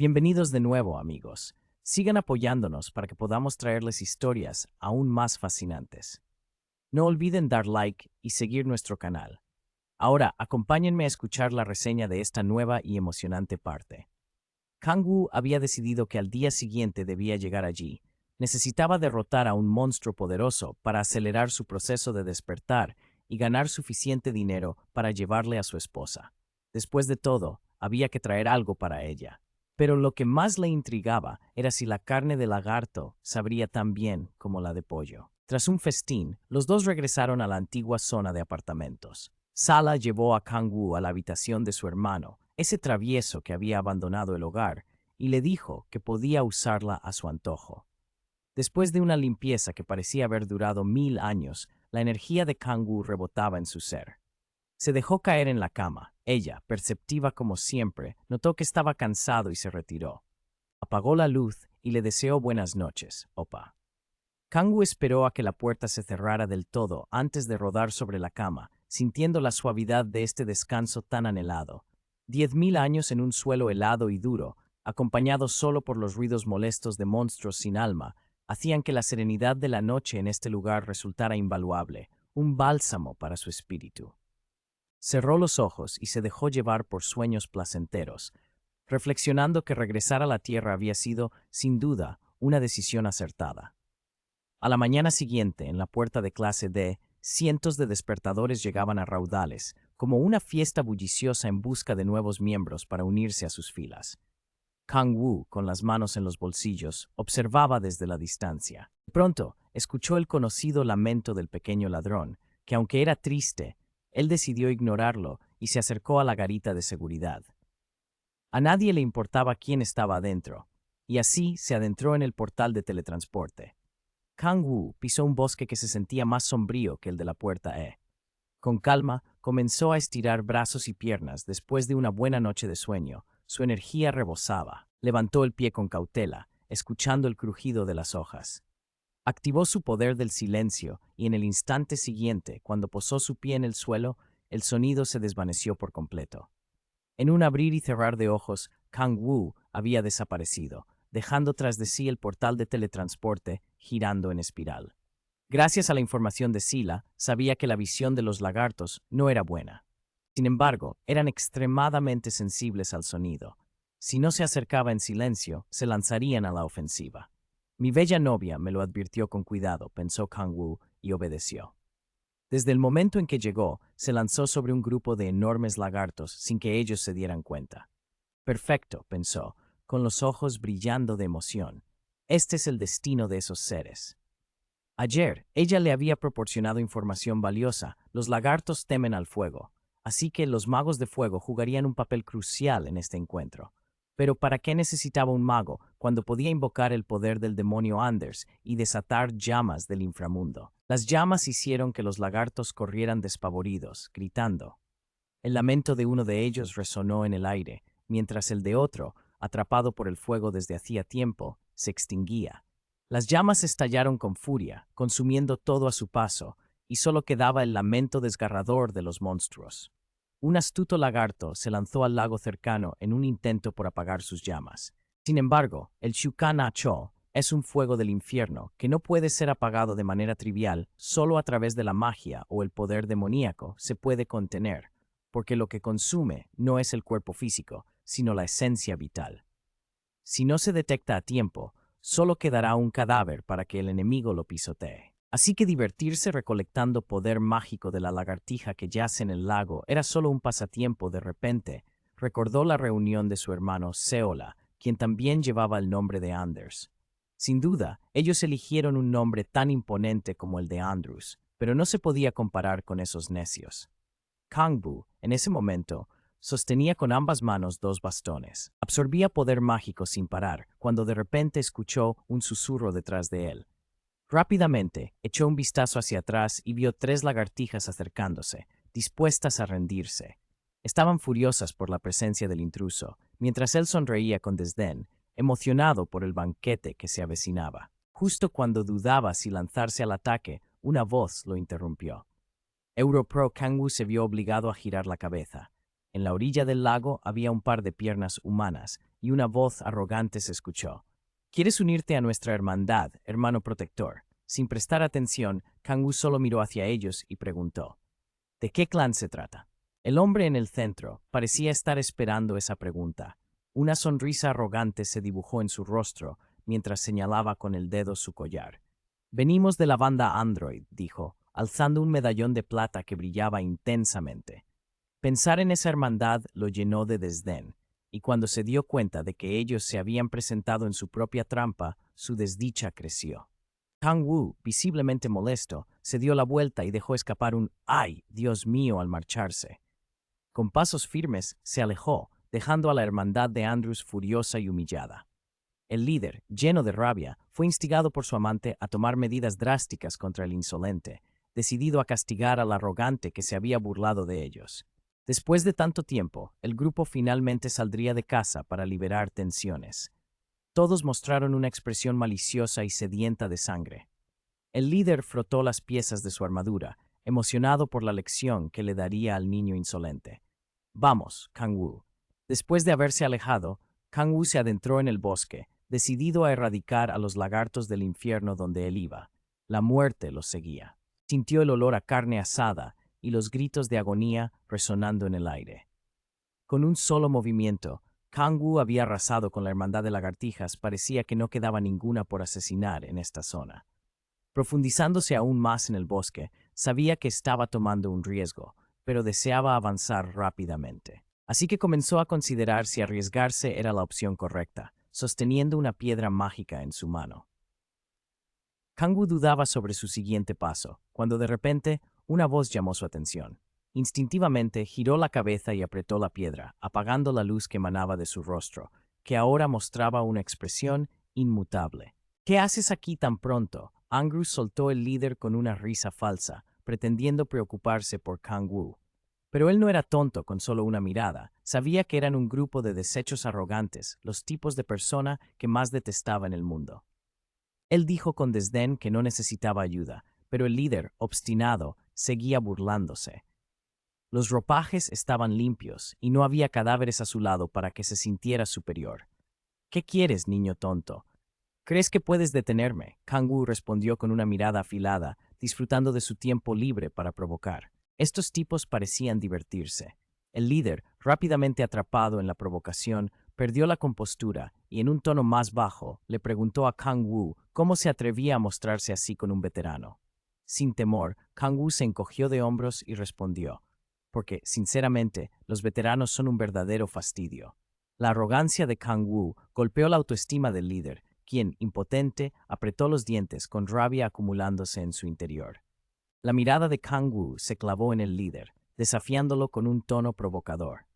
Bienvenidos de nuevo, amigos. Sigan apoyándonos para que podamos traerles historias aún más fascinantes. No olviden dar like y seguir nuestro canal. Ahora, acompáñenme a escuchar la reseña de esta nueva y emocionante parte. Kang-woo había decidido que al día siguiente debía llegar allí. Necesitaba derrotar a un monstruo poderoso para acelerar su proceso de despertar y ganar suficiente dinero para llevarle a su esposa. Después de todo, había que traer algo para ella. Pero lo que más le intrigaba era si la carne de lagarto sabría tan bien como la de pollo. Tras un festín, los dos regresaron a la antigua zona de apartamentos. Sala llevó a Kang-woo a la habitación de su hermano, ese travieso que había abandonado el hogar, y le dijo que podía usarla a su antojo. Después de una limpieza que parecía haber durado 1000 años, la energía de Kang-woo rebotaba en su ser. Se dejó caer en la cama. Ella, perceptiva como siempre, notó que estaba cansado y se retiró. Apagó la luz y le deseó buenas noches, opa. Kang-woo esperó a que la puerta se cerrara del todo antes de rodar sobre la cama, sintiendo la suavidad de este descanso tan anhelado. 10.000 años en un suelo helado y duro, acompañados solo por los ruidos molestos de monstruos sin alma, hacían que la serenidad de la noche en este lugar resultara invaluable, un bálsamo para su espíritu. Cerró los ojos y se dejó llevar por sueños placenteros, reflexionando que regresar a la tierra había sido, sin duda, una decisión acertada. A la mañana siguiente, en la puerta de clase D, cientos de despertadores llegaban a raudales, como una fiesta bulliciosa en busca de nuevos miembros para unirse a sus filas. Kang-woo, con las manos en los bolsillos, observaba desde la distancia. De pronto, escuchó el conocido lamento del pequeño ladrón, que aunque era triste, él decidió ignorarlo y se acercó a la garita de seguridad. A nadie le importaba quién estaba adentro, y así se adentró en el portal de teletransporte. Kang-woo pisó un bosque que se sentía más sombrío que el de la puerta E. Con calma, comenzó a estirar brazos y piernas después de una buena noche de sueño. Su energía rebosaba. Levantó el pie con cautela, escuchando el crujido de las hojas. Activó su poder del silencio y en el instante siguiente, cuando posó su pie en el suelo, el sonido se desvaneció por completo. En un abrir y cerrar de ojos, Kang-woo había desaparecido, dejando tras de sí el portal de teletransporte girando en espiral. Gracias a la información de Sila, sabía que la visión de los lagartos no era buena. Sin embargo, eran extremadamente sensibles al sonido. Si no se acercaba en silencio, se lanzarían a la ofensiva. Mi bella novia me lo advirtió con cuidado, pensó Kang-woo, y obedeció. Desde el momento en que llegó, se lanzó sobre un grupo de enormes lagartos sin que ellos se dieran cuenta. Perfecto, pensó, con los ojos brillando de emoción. Este es el destino de esos seres. Ayer, ella le había proporcionado información valiosa. Los lagartos temen al fuego, así que los magos de fuego jugarían un papel crucial en este encuentro. Pero ¿para qué necesitaba un mago cuando podía invocar el poder del demonio Anders y desatar llamas del inframundo? Las llamas hicieron que los lagartos corrieran despavoridos, gritando. El lamento de uno de ellos resonó en el aire, mientras el de otro, atrapado por el fuego desde hacía tiempo, se extinguía. Las llamas estallaron con furia, consumiendo todo a su paso, y solo quedaba el lamento desgarrador de los monstruos. Un astuto lagarto se lanzó al lago cercano en un intento por apagar sus llamas. Sin embargo, el Shukan-Cho es un fuego del infierno que no puede ser apagado de manera trivial, solo a través de la magia o el poder demoníaco se puede contener, porque lo que consume no es el cuerpo físico, sino la esencia vital. Si no se detecta a tiempo, solo quedará un cadáver para que el enemigo lo pisotee. Así que divertirse recolectando poder mágico de la lagartija que yace en el lago era solo un pasatiempo. De repente, recordó la reunión de su hermano Seola, quien también llevaba el nombre de Anders. Sin duda, ellos eligieron un nombre tan imponente como el de Andrews, pero no se podía comparar con esos necios. Kang-woo, en ese momento, sostenía con ambas manos dos bastones. Absorbía poder mágico sin parar, cuando de repente escuchó un susurro detrás de él. Rápidamente, echó un vistazo hacia atrás y vio 3 lagartijas acercándose, dispuestas a rendirse. Estaban furiosas por la presencia del intruso, mientras él sonreía con desdén, emocionado por el banquete que se avecinaba. Justo cuando dudaba si lanzarse al ataque, una voz lo interrumpió. Europro Kang-woo se vio obligado a girar la cabeza. En la orilla del lago había un par de piernas humanas y una voz arrogante se escuchó. ¿Quieres unirte a nuestra hermandad, hermano protector? Sin prestar atención, Kang-woo solo miró hacia ellos y preguntó, ¿de qué clan se trata? El hombre en el centro parecía estar esperando esa pregunta. Una sonrisa arrogante se dibujó en su rostro mientras señalaba con el dedo su collar. Venimos de la banda Android, dijo, alzando un medallón de plata que brillaba intensamente. Pensar en esa hermandad lo llenó de desdén, y cuando se dio cuenta de que ellos se habían presentado en su propia trampa, su desdicha creció. Kang-woo, visiblemente molesto, se dio la vuelta y dejó escapar un ¡ay, Dios mío!, al marcharse. Con pasos firmes, se alejó, dejando a la hermandad de Andrews furiosa y humillada. El líder, lleno de rabia, fue instigado por su amante a tomar medidas drásticas contra el insolente, decidido a castigar al arrogante que se había burlado de ellos. Después de tanto tiempo, el grupo finalmente saldría de casa para liberar tensiones. Todos mostraron una expresión maliciosa y sedienta de sangre. El líder frotó las piezas de su armadura, emocionado por la lección que le daría al niño insolente. Vamos, Kang-woo. Después de haberse alejado, Kang-woo se adentró en el bosque, decidido a erradicar a los lagartos del infierno donde él iba. La muerte los seguía. Sintió el olor a carne asada y los gritos de agonía resonando en el aire. Con un solo movimiento, Kang-woo había arrasado con la hermandad de lagartijas. Parecía que no quedaba ninguna por asesinar en esta zona. Profundizándose aún más en el bosque, sabía que estaba tomando un riesgo, pero deseaba avanzar rápidamente. Así que comenzó a considerar si arriesgarse era la opción correcta, sosteniendo una piedra mágica en su mano. Kang-woo dudaba sobre su siguiente paso, cuando de repente una voz llamó su atención. Instintivamente giró la cabeza y apretó la piedra, apagando la luz que emanaba de su rostro, que ahora mostraba una expresión inmutable. ¿Qué haces aquí tan pronto? Angus soltó el líder con una risa falsa, pretendiendo preocuparse por Kang-woo. Pero él no era tonto con solo una mirada. Sabía que eran un grupo de desechos arrogantes, los tipos de persona que más detestaba en el mundo. Él dijo con desdén que no necesitaba ayuda, pero el líder, obstinado, seguía burlándose. Los ropajes estaban limpios y no había cadáveres a su lado para que se sintiera superior. ¿Qué quieres, niño tonto? ¿Crees que puedes detenerme? Kang-woo respondió con una mirada afilada, disfrutando de su tiempo libre para provocar. Estos tipos parecían divertirse. El líder, rápidamente atrapado en la provocación, perdió la compostura y en un tono más bajo le preguntó a Kang-woo cómo se atrevía a mostrarse así con un veterano. Sin temor, Kang-woo se encogió de hombros y respondió, porque, sinceramente, los veteranos son un verdadero fastidio. La arrogancia de Kang-woo golpeó la autoestima del líder, quien, impotente, apretó los dientes con rabia acumulándose en su interior. La mirada de Kang-woo se clavó en el líder, desafiándolo con un tono provocador.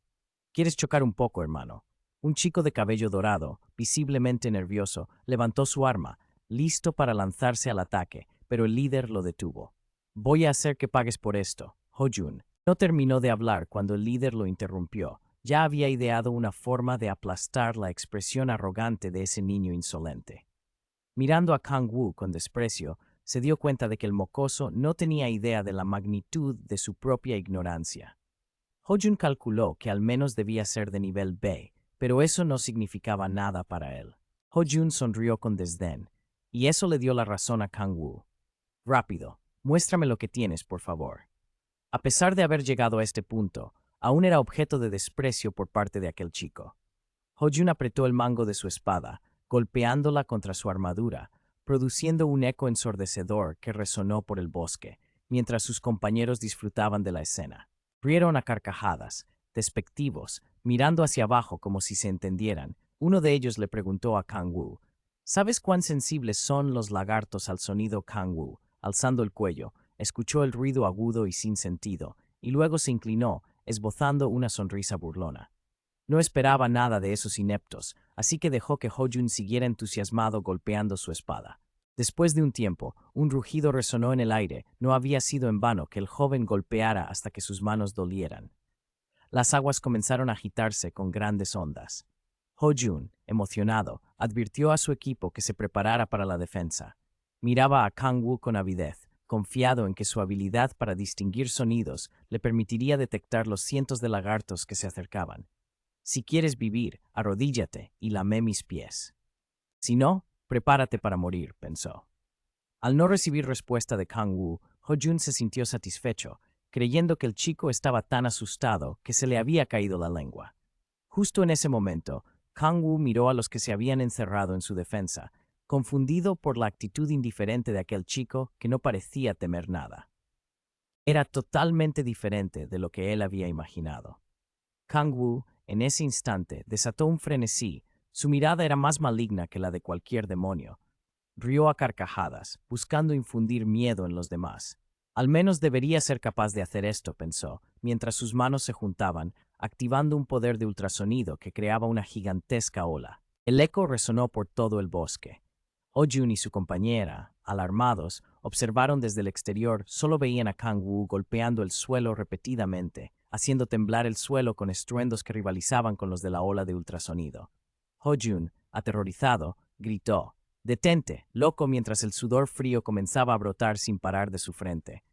¿Quieres chocar un poco, hermano? Un chico de cabello dorado, visiblemente nervioso, levantó su arma, listo para lanzarse al ataque, pero el líder lo detuvo. Voy a hacer que pagues por esto, Ho-jun. No terminó de hablar cuando el líder lo interrumpió. Ya había ideado una forma de aplastar la expresión arrogante de ese niño insolente. Mirando a Kang-woo con desprecio, se dio cuenta de que el mocoso no tenía idea de la magnitud de su propia ignorancia. Ho-jun calculó que al menos debía ser de nivel B, pero eso no significaba nada para él. Ho-jun sonrió con desdén, y eso le dio la razón a Kang-woo. Rápido, muéstrame lo que tienes, por favor. A pesar de haber llegado a este punto, aún era objeto de desprecio por parte de aquel chico. Ho-jun apretó el mango de su espada, golpeándola contra su armadura, produciendo un eco ensordecedor que resonó por el bosque, mientras sus compañeros disfrutaban de la escena. Rieron a carcajadas, despectivos, mirando hacia abajo como si se entendieran. Uno de ellos le preguntó a Kang-woo, ¿sabes cuán sensibles son los lagartos al sonido? Kang-woo, alzando el cuello, escuchó el ruido agudo y sin sentido, y luego se inclinó, esbozando una sonrisa burlona. No esperaba nada de esos ineptos, así que dejó que Ho-jun siguiera entusiasmado golpeando su espada. Después de un tiempo, un rugido resonó en el aire. No había sido en vano que el joven golpeara hasta que sus manos dolieran. Las aguas comenzaron a agitarse con grandes ondas. Ho-jun, emocionado, advirtió a su equipo que se preparara para la defensa. Miraba a Kang-woo con avidez, confiado en que su habilidad para distinguir sonidos le permitiría detectar los cientos de lagartos que se acercaban. Si quieres vivir, arrodíllate y lame mis pies. Si no, prepárate para morir, pensó. Al no recibir respuesta de Kang-woo, Ho-jun se sintió satisfecho, creyendo que el chico estaba tan asustado que se le había caído la lengua. Justo en ese momento, Kang-woo miró a los que se habían encerrado en su defensa, confundido por la actitud indiferente de aquel chico que no parecía temer nada. Era totalmente diferente de lo que él había imaginado. Kang-woo, en ese instante, desató un frenesí. Su mirada era más maligna que la de cualquier demonio. Rió a carcajadas, buscando infundir miedo en los demás. Al menos debería ser capaz de hacer esto, pensó, mientras sus manos se juntaban, activando un poder de ultrasonido que creaba una gigantesca ola. El eco resonó por todo el bosque. Ho-jun y su compañera, alarmados, observaron desde el exterior, solo veían a Kang-woo golpeando el suelo repetidamente, haciendo temblar el suelo con estruendos que rivalizaban con los de la ola de ultrasonido. Ho-jun, aterrorizado, gritó: «¡Detente, loco!», mientras el sudor frío comenzaba a brotar sin parar de su frente.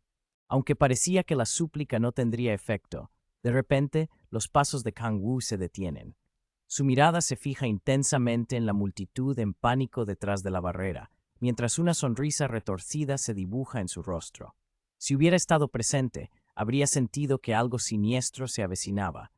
Aunque parecía que la súplica no tendría efecto, de repente los pasos de Kang-woo se detienen. Su mirada se fija intensamente en la multitud en pánico detrás de la barrera, mientras una sonrisa retorcida se dibuja en su rostro. Si hubiera estado presente, habría sentido que algo siniestro se avecinaba.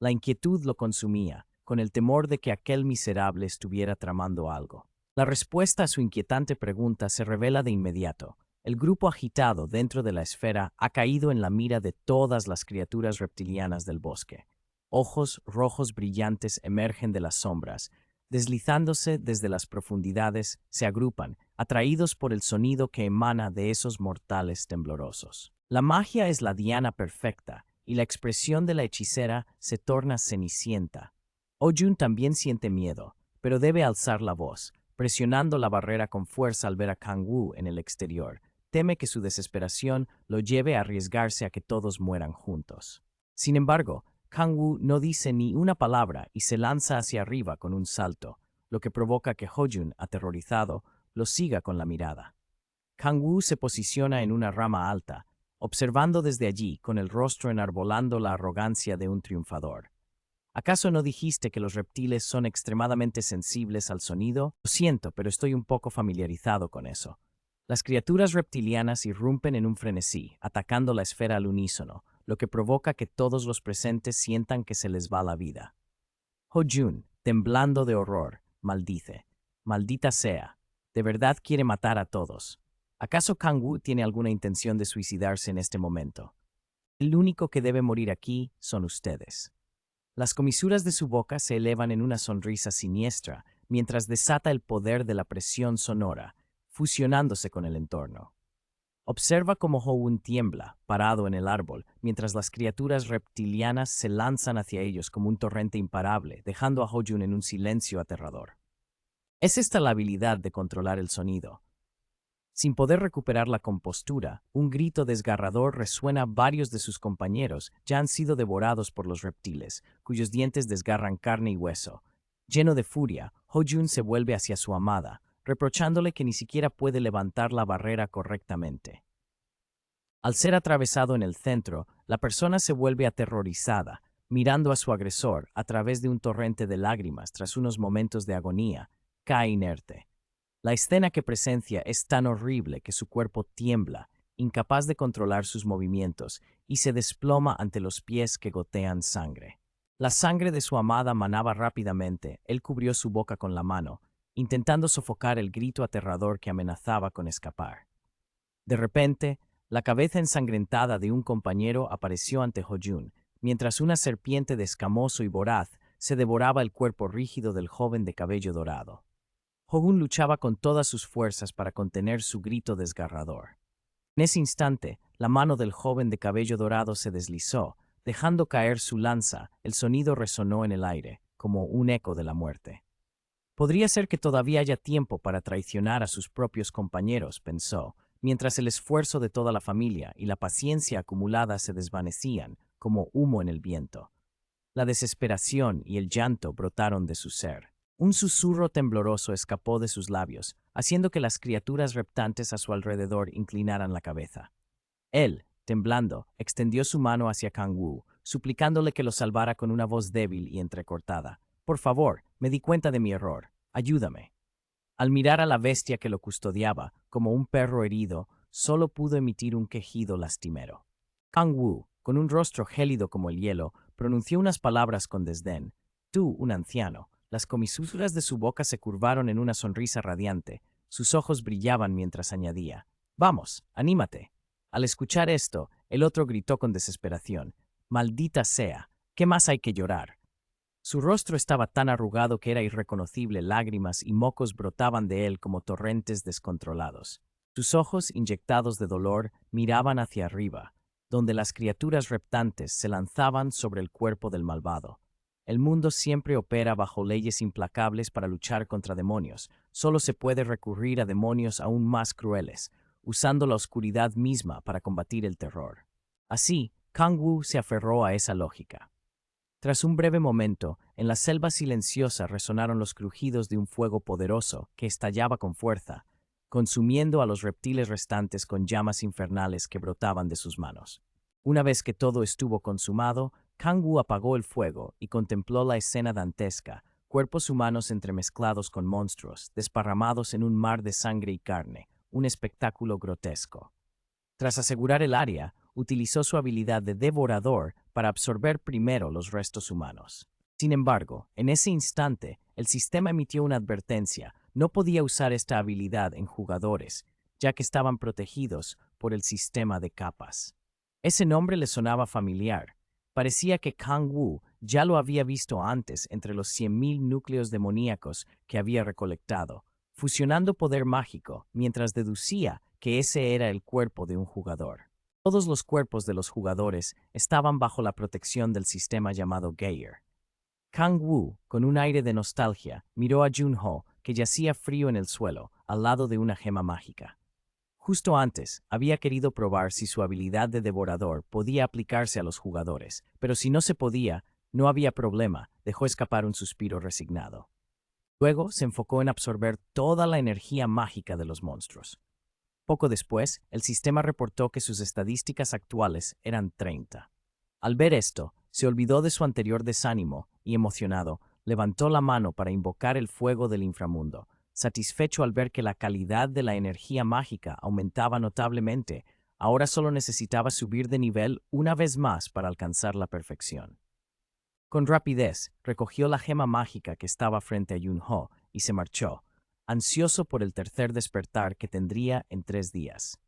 La inquietud lo consumía, con el temor de que aquel miserable estuviera tramando algo. La respuesta a su inquietante pregunta se revela de inmediato. El grupo agitado dentro de la esfera ha caído en la mira de todas las criaturas reptilianas del bosque. Ojos rojos brillantes emergen de las sombras. Deslizándose desde las profundidades, se agrupan, atraídos por el sonido que emana de esos mortales temblorosos. La magia es la diana perfecta, y la expresión de la hechicera se torna cenicienta. Ho-jun también siente miedo, pero debe alzar la voz, presionando la barrera con fuerza al ver a Kang-woo en el exterior. Teme que su desesperación lo lleve a arriesgarse a que todos mueran juntos. Sin embargo, Kang-woo no dice ni una palabra y se lanza hacia arriba con un salto, lo que provoca que Ho-jun, aterrorizado, lo siga con la mirada. Kang-woo se posiciona en una rama alta, observando desde allí con el rostro enarbolando la arrogancia de un triunfador. ¿Acaso no dijiste que los reptiles son extremadamente sensibles al sonido? Lo siento, pero estoy un poco familiarizado con eso. Las criaturas reptilianas irrumpen en un frenesí, atacando la esfera al unísono, lo que provoca que todos los presentes sientan que se les va la vida. Ho-jun, temblando de horror, maldice: «Maldita sea, de verdad quiere matar a todos. ¿Acaso Kang-woo tiene alguna intención de suicidarse en este momento? El único que debe morir aquí son ustedes». Las comisuras de su boca se elevan en una sonrisa siniestra, mientras desata el poder de la presión sonora, fusionándose con el entorno. Observa cómo Ho-won tiembla, parado en el árbol, mientras las criaturas reptilianas se lanzan hacia ellos como un torrente imparable, dejando a Ho-jun en un silencio aterrador. Es esta la habilidad de controlar el sonido. Sin poder recuperar la compostura, un grito desgarrador resuena. Varios de sus compañeros ya han sido devorados por los reptiles, cuyos dientes desgarran carne y hueso. Lleno de furia, Ho-jun se vuelve hacia su amada, reprochándole que ni siquiera puede levantar la barrera correctamente. Al ser atravesado en el centro, la persona se vuelve aterrorizada, mirando a su agresor a través de un torrente de lágrimas. Tras unos momentos de agonía, cae inerte. La escena que presencia es tan horrible que su cuerpo tiembla, incapaz de controlar sus movimientos, y se desploma ante los pies que gotean sangre. La sangre de su amada manaba rápidamente. Él cubrió su boca con la mano, intentando sofocar el grito aterrador que amenazaba con escapar. De repente, la cabeza ensangrentada de un compañero apareció ante Ho-jun, mientras una serpiente de escamoso y voraz se devoraba el cuerpo rígido del joven de cabello dorado. Ho-jun luchaba con todas sus fuerzas para contener su grito desgarrador. En ese instante, la mano del joven de cabello dorado se deslizó, dejando caer su lanza. El sonido resonó en el aire, como un eco de la muerte. Podría ser que todavía haya tiempo para traicionar a sus propios compañeros, pensó, mientras el esfuerzo de toda la familia y la paciencia acumulada se desvanecían como humo en el viento. La desesperación y el llanto brotaron de su ser. Un susurro tembloroso escapó de sus labios, haciendo que las criaturas reptantes a su alrededor inclinaran la cabeza. Él, temblando, extendió su mano hacia Kang Wu, suplicándole que lo salvara con una voz débil y entrecortada. Por favor, me di cuenta de mi error. Ayúdame. Al mirar a la bestia que lo custodiaba, como un perro herido, solo pudo emitir un quejido lastimero. Kang Wu, con un rostro gélido como el hielo, pronunció unas palabras con desdén. Tú, un anciano. Las comisuras de su boca se curvaron en una sonrisa radiante. Sus ojos brillaban mientras añadía. Vamos, anímate. Al escuchar esto, el otro gritó con desesperación. Maldita sea, ¿qué más hay que llorar? Su rostro estaba tan arrugado que era irreconocible, lágrimas y mocos brotaban de él como torrentes descontrolados. Sus ojos, inyectados de dolor, miraban hacia arriba, donde las criaturas reptantes se lanzaban sobre el cuerpo del malvado. El mundo siempre opera bajo leyes implacables para luchar contra demonios. Solo se puede recurrir a demonios aún más crueles, usando la oscuridad misma para combatir el terror. Así, Kang Wu se aferró a esa lógica. Tras un breve momento, en la selva silenciosa resonaron los crujidos de un fuego poderoso que estallaba con fuerza, consumiendo a los reptiles restantes con llamas infernales que brotaban de sus manos. Una vez que todo estuvo consumado, Kang Wu apagó el fuego y contempló la escena dantesca, cuerpos humanos entremezclados con monstruos, desparramados en un mar de sangre y carne, un espectáculo grotesco. Tras asegurar el área, utilizó su habilidad de devorador para absorber primero los restos humanos. Sin embargo, en ese instante, el sistema emitió una advertencia. No podía usar esta habilidad en jugadores, ya que estaban protegidos por el sistema de capas. Ese nombre le sonaba familiar. Parecía que Kang Wu ya lo había visto antes entre los 100.000 núcleos demoníacos que había recolectado, fusionando poder mágico mientras deducía que ese era el cuerpo de un jugador. Todos los cuerpos de los jugadores estaban bajo la protección del sistema llamado Gear. Kang Wu, con un aire de nostalgia, miró a Junho, que yacía frío en el suelo, al lado de una gema mágica. Justo antes, había querido probar si su habilidad de devorador podía aplicarse a los jugadores, pero si no se podía, no había problema, dejó escapar un suspiro resignado. Luego se enfocó en absorber toda la energía mágica de los monstruos. Poco después, el sistema reportó que sus estadísticas actuales eran 30. Al ver esto, se olvidó de su anterior desánimo y, emocionado, levantó la mano para invocar el fuego del inframundo. Satisfecho al ver que la calidad de la energía mágica aumentaba notablemente, ahora solo necesitaba subir de nivel una vez más para alcanzar la perfección. Con rapidez, recogió la gema mágica que estaba frente a Junho y se marchó, ansioso por el tercer despertar que tendría en 3 días.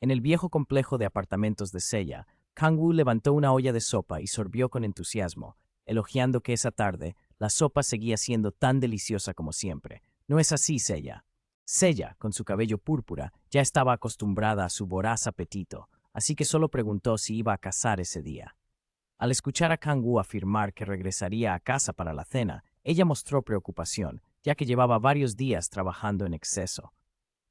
En el viejo complejo de apartamentos de Seiya, Kang Wu levantó una olla de sopa y sorbió con entusiasmo, elogiando que esa tarde la sopa seguía siendo tan deliciosa como siempre. ¿No es así, Seiya? Seiya, con su cabello púrpura, ya estaba acostumbrada a su voraz apetito, así que solo preguntó si iba a cazar ese día. Al escuchar a Kang Wu afirmar que regresaría a casa para la cena, ella mostró preocupación, ya que llevaba varios días trabajando en exceso.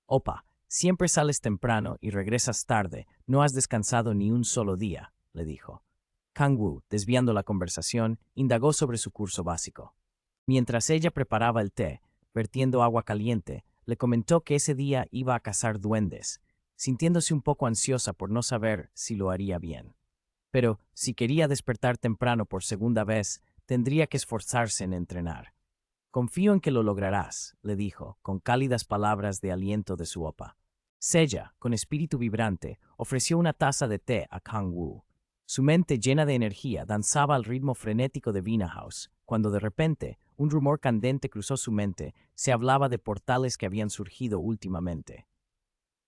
Opa, siempre sales temprano y regresas tarde, no has descansado ni un solo día, le dijo. Kang Wu, desviando la conversación, indagó sobre su curso básico. Mientras ella preparaba el té, vertiendo agua caliente, le comentó que ese día iba a cazar duendes, sintiéndose un poco ansiosa por no saber si lo haría bien. Pero, si quería despertar temprano por segunda vez, tendría que esforzarse en entrenar. Confío en que lo lograrás, le dijo, con cálidas palabras de aliento de su opa. Seiya, con espíritu vibrante, ofreció una taza de té a Kang Wu. Su mente llena de energía danzaba al ritmo frenético de Vina House, cuando de repente un rumor candente cruzó su mente. Se hablaba de portales que habían surgido últimamente.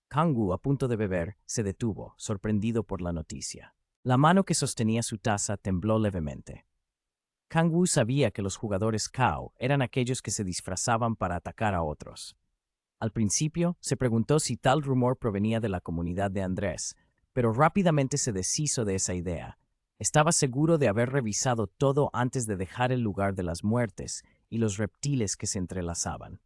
Kang Wu, a punto de beber, se detuvo, sorprendido por la noticia. La mano que sostenía su taza tembló levemente. Kang Wu sabía que los jugadores Kao eran aquellos que se disfrazaban para atacar a otros. Al principio, se preguntó si tal rumor provenía de la comunidad de Andrés, pero rápidamente se deshizo de esa idea. Estaba seguro de haber revisado todo antes de dejar el lugar de las muertes y los reptiles que se entrelazaban.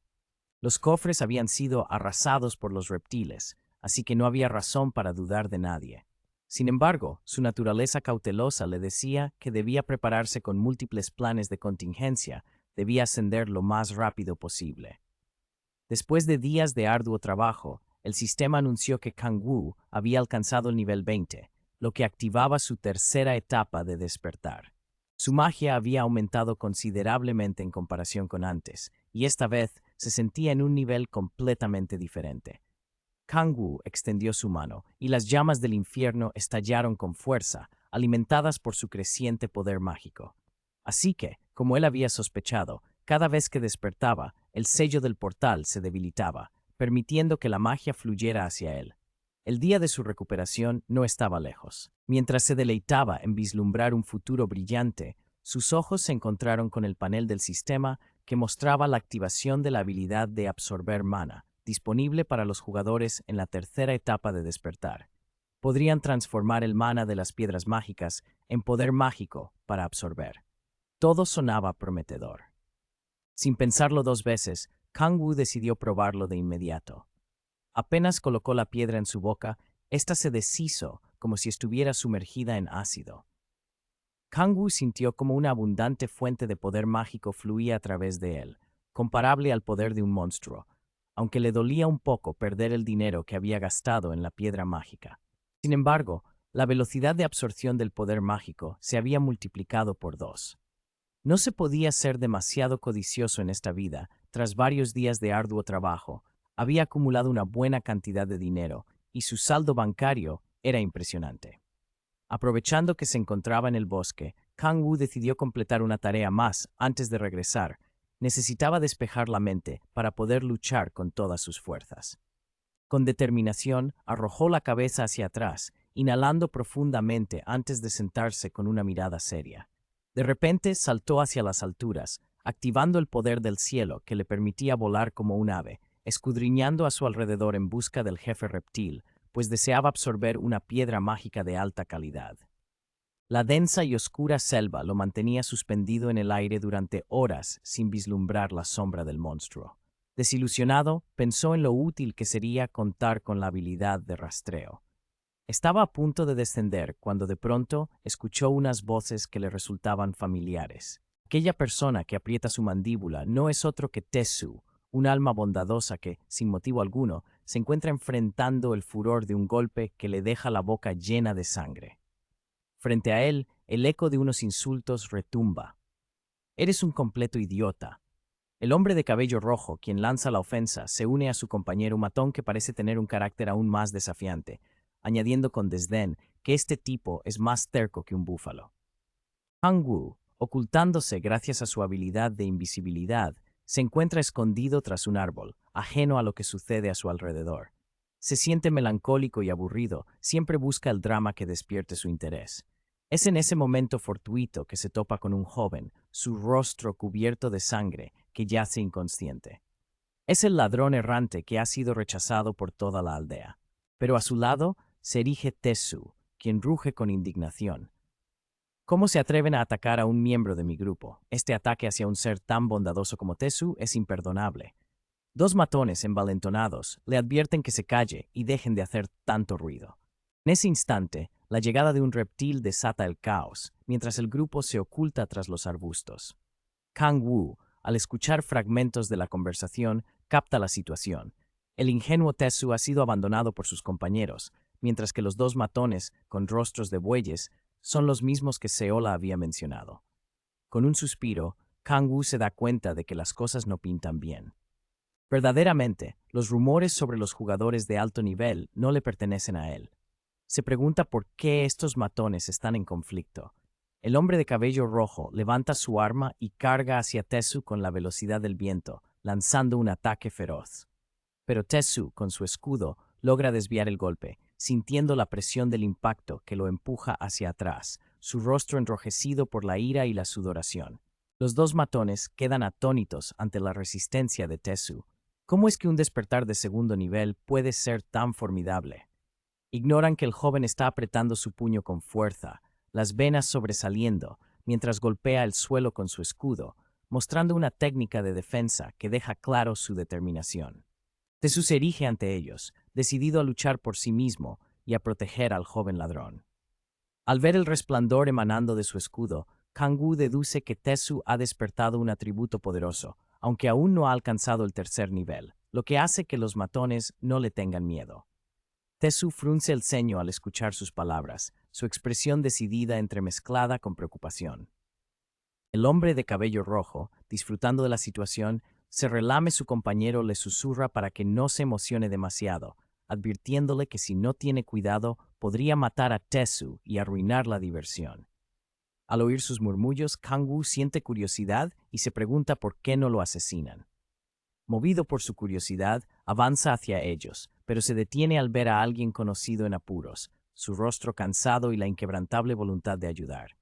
Los cofres habían sido arrasados por los reptiles, así que no había razón para dudar de nadie. Sin embargo, su naturaleza cautelosa le decía que debía prepararse con múltiples planes de contingencia debía ascender lo más rápido posible. Después de días de arduo trabajo, el sistema anunció que Kang-woo había alcanzado el nivel 20, lo que activaba su tercera etapa de despertar. Su magia había aumentado considerablemente en comparación con antes, y esta vez se sentía en un nivel completamente diferente. Kang-woo extendió su mano, y las llamas del infierno estallaron con fuerza, alimentadas por su creciente poder mágico. Así que, como él había sospechado, cada vez que despertaba, el sello del portal se debilitaba, permitiendo que la magia fluyera hacia él. El día de su recuperación no estaba lejos. Mientras se deleitaba en vislumbrar un futuro brillante, sus ojos se encontraron con el panel del sistema que mostraba la activación de la habilidad de absorber mana, disponible para los jugadores en la tercera etapa de despertar. Podrían transformar el mana de las piedras mágicas en poder mágico para absorber. Todo sonaba prometedor. Sin pensarlo dos veces, Kang-woo decidió probarlo de inmediato. Apenas colocó la piedra en su boca, ésta se deshizo como si estuviera sumergida en ácido. Kang-woo sintió como una abundante fuente de poder mágico fluía a través de él, comparable al poder de un monstruo, aunque le dolía un poco perder el dinero que había gastado en la piedra mágica. Sin embargo, la velocidad de absorción del poder mágico se había multiplicado por 2. No se podía ser demasiado codicioso en esta vida. Tras varios días de arduo trabajo, había acumulado una buena cantidad de dinero y su saldo bancario era impresionante. Aprovechando que se encontraba en el bosque, Kang-woo decidió completar una tarea más antes de regresar. Necesitaba despejar la mente para poder luchar con todas sus fuerzas. Con determinación, arrojó la cabeza hacia atrás, inhalando profundamente antes de sentarse con una mirada seria. De repente saltó hacia las alturas, activando el poder del cielo que le permitía volar como un ave, escudriñando a su alrededor en busca del jefe reptil, pues deseaba absorber una piedra mágica de alta calidad. La densa y oscura selva lo mantenía suspendido en el aire durante horas sin vislumbrar la sombra del monstruo. Desilusionado, pensó en lo útil que sería contar con la habilidad de rastreo. Estaba a punto de descender cuando de pronto escuchó unas voces que le resultaban familiares. Aquella persona que aprieta su mandíbula no es otro que Tetsu, un alma bondadosa que, sin motivo alguno, se encuentra enfrentando el furor de un golpe que le deja la boca llena de sangre. Frente a él, el eco de unos insultos retumba. «Eres un completo idiota». El hombre de cabello rojo, quien lanza la ofensa, se une a su compañero matón que parece tener un carácter aún más desafiante, añadiendo con desdén que este tipo es más terco que un búfalo. Kang-woo, ocultándose gracias a su habilidad de invisibilidad, se encuentra escondido tras un árbol, ajeno a lo que sucede a su alrededor. Se siente melancólico y aburrido, siempre busca el drama que despierte su interés. Es en ese momento fortuito que se topa con un joven, su rostro cubierto de sangre, que yace inconsciente. Es el ladrón errante que ha sido rechazado por toda la aldea. Pero a su lado se erige Tetsu, quien ruge con indignación. ¿Cómo se atreven a atacar a un miembro de mi grupo? Este ataque hacia un ser tan bondadoso como Tetsu es imperdonable. Dos matones envalentonados le advierten que se calle y dejen de hacer tanto ruido. En ese instante, la llegada de un reptil desata el caos, mientras el grupo se oculta tras los arbustos. Kang-woo, al escuchar fragmentos de la conversación, capta la situación. El ingenuo Tetsu ha sido abandonado por sus compañeros, mientras que los dos matones, con rostros de bueyes, son los mismos que Seola había mencionado. Con un suspiro, Kang-woo se da cuenta de que las cosas no pintan bien. Verdaderamente, los rumores sobre los jugadores de alto nivel no le pertenecen a él. Se pregunta por qué estos matones están en conflicto. El hombre de cabello rojo levanta su arma y carga hacia Tetsu con la velocidad del viento, lanzando un ataque feroz. Pero Tetsu, con su escudo, logra desviar el golpe, sintiendo la presión del impacto que lo empuja hacia atrás, su rostro enrojecido por la ira y la sudoración. Los dos matones quedan atónitos ante la resistencia de Tetsu. ¿Cómo es que un despertar de segundo nivel puede ser tan formidable? Ignoran que el joven está apretando su puño con fuerza, las venas sobresaliendo, mientras golpea el suelo con su escudo, mostrando una técnica de defensa que deja claro su determinación. Tetsu se erige ante ellos, decidido a luchar por sí mismo y a proteger al joven ladrón. Al ver el resplandor emanando de su escudo, Kangwoo deduce que Tesu ha despertado un atributo poderoso, aunque aún no ha alcanzado el tercer nivel, lo que hace que los matones no le tengan miedo. Tesu frunce el ceño al escuchar sus palabras, su expresión decidida entremezclada con preocupación. El hombre de cabello rojo, disfrutando de la situación, se relame su compañero le susurra para que no se emocione demasiado, advirtiéndole que si no tiene cuidado podría matar a Tesu y arruinar la diversión. Al oír sus murmullos, Kangwoo siente curiosidad y se pregunta por qué no lo asesinan. Movido por su curiosidad, avanza hacia ellos, pero se detiene al ver a alguien conocido en apuros, su rostro cansado y la inquebrantable voluntad de ayudar.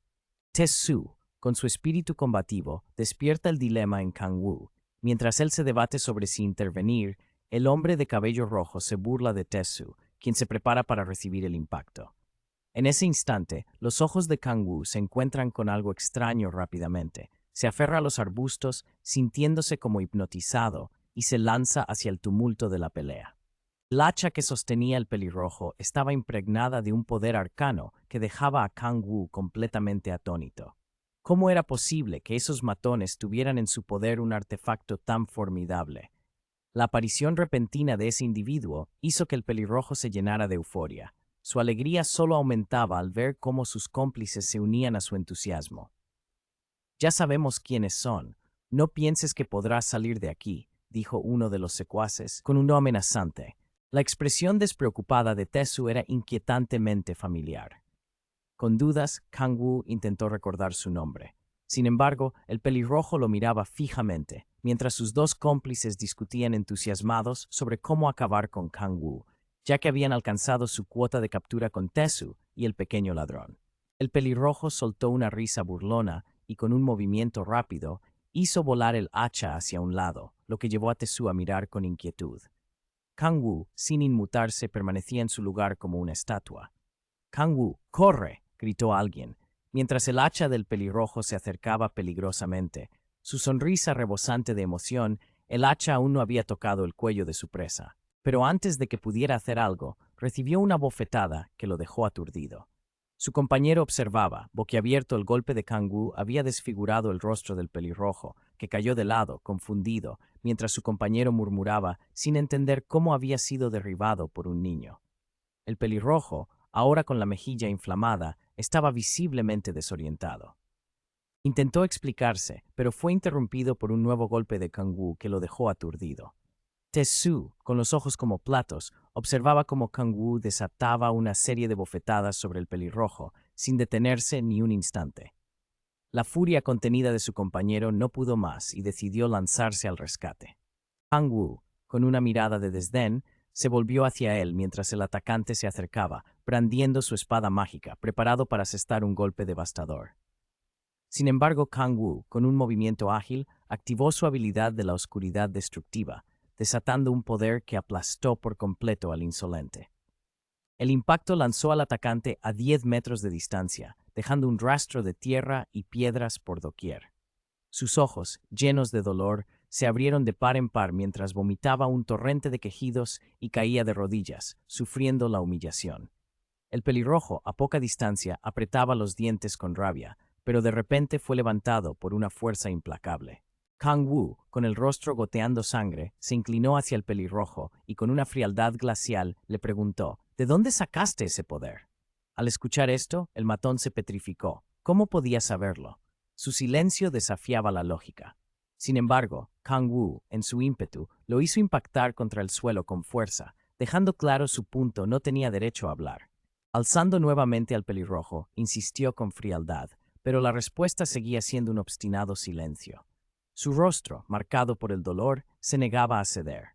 Tesu, con su espíritu combativo, despierta el dilema en Kangwoo. Mientras él se debate sobre si intervenir, el hombre de cabello rojo se burla de Tesu, quien se prepara para recibir el impacto. En ese instante, los ojos de Kangwoo se encuentran con algo extraño rápidamente. Se aferra a los arbustos, sintiéndose como hipnotizado, y se lanza hacia el tumulto de la pelea. El hacha que sostenía el pelirrojo estaba impregnada de un poder arcano que dejaba a Kangwoo completamente atónito. ¿Cómo era posible que esos matones tuvieran en su poder un artefacto tan formidable? La aparición repentina de ese individuo hizo que el pelirrojo se llenara de euforia. Su alegría solo aumentaba al ver cómo sus cómplices se unían a su entusiasmo. «Ya sabemos quiénes son. No pienses que podrás salir de aquí», dijo uno de los secuaces, con un tono amenazante. La expresión despreocupada de Tesu era inquietantemente familiar. Con dudas, Kangwoo intentó recordar su nombre. Sin embargo, el pelirrojo lo miraba fijamente, mientras sus dos cómplices discutían entusiasmados sobre cómo acabar con Kangwoo, ya que habían alcanzado su cuota de captura con Tesu y el pequeño ladrón. El pelirrojo soltó una risa burlona y con un movimiento rápido hizo volar el hacha hacia un lado, lo que llevó a Tesu a mirar con inquietud. Kangwoo, sin inmutarse, permanecía en su lugar como una estatua. «Kangwoo, corre», gritó alguien, mientras el hacha del pelirrojo se acercaba peligrosamente. Su sonrisa rebosante de emoción, el hacha aún no había tocado el cuello de su presa. Pero antes de que pudiera hacer algo, recibió una bofetada que lo dejó aturdido. Su compañero observaba, boquiabierto. El golpe de Kangwoo había desfigurado el rostro del pelirrojo, que cayó de lado, confundido, mientras su compañero murmuraba, sin entender cómo había sido derribado por un niño. El pelirrojo, ahora con la mejilla inflamada, estaba visiblemente desorientado. Intentó explicarse, pero fue interrumpido por un nuevo golpe de Kangwoo que lo dejó aturdido. Tesu, con los ojos como platos, observaba cómo Kangwoo desataba una serie de bofetadas sobre el pelirrojo, sin detenerse ni un instante. La furia contenida de su compañero no pudo más y decidió lanzarse al rescate. Kangwoo, con una mirada de desdén, se volvió hacia él mientras el atacante se acercaba, brandiendo su espada mágica, preparado para asestar un golpe devastador. Sin embargo, Kangwoo, con un movimiento ágil, activó su habilidad de la oscuridad destructiva, desatando un poder que aplastó por completo al insolente. El impacto lanzó al atacante a 10 metros de distancia, dejando un rastro de tierra y piedras por doquier. Sus ojos, llenos de dolor, se abrieron de par en par mientras vomitaba un torrente de quejidos y caía de rodillas, sufriendo la humillación. El pelirrojo, a poca distancia, apretaba los dientes con rabia, pero de repente fue levantado por una fuerza implacable. Kangwoo, con el rostro goteando sangre, se inclinó hacia el pelirrojo y con una frialdad glacial le preguntó, «¿De dónde sacaste ese poder?». Al escuchar esto, el matón se petrificó. ¿Cómo podía saberlo? Su silencio desafiaba la lógica. Sin embargo, Kangwoo, en su ímpetu, lo hizo impactar contra el suelo con fuerza, dejando claro su punto. No tenía derecho a hablar. Alzando nuevamente al pelirrojo, insistió con frialdad, pero la respuesta seguía siendo un obstinado silencio. Su rostro, marcado por el dolor, se negaba a ceder.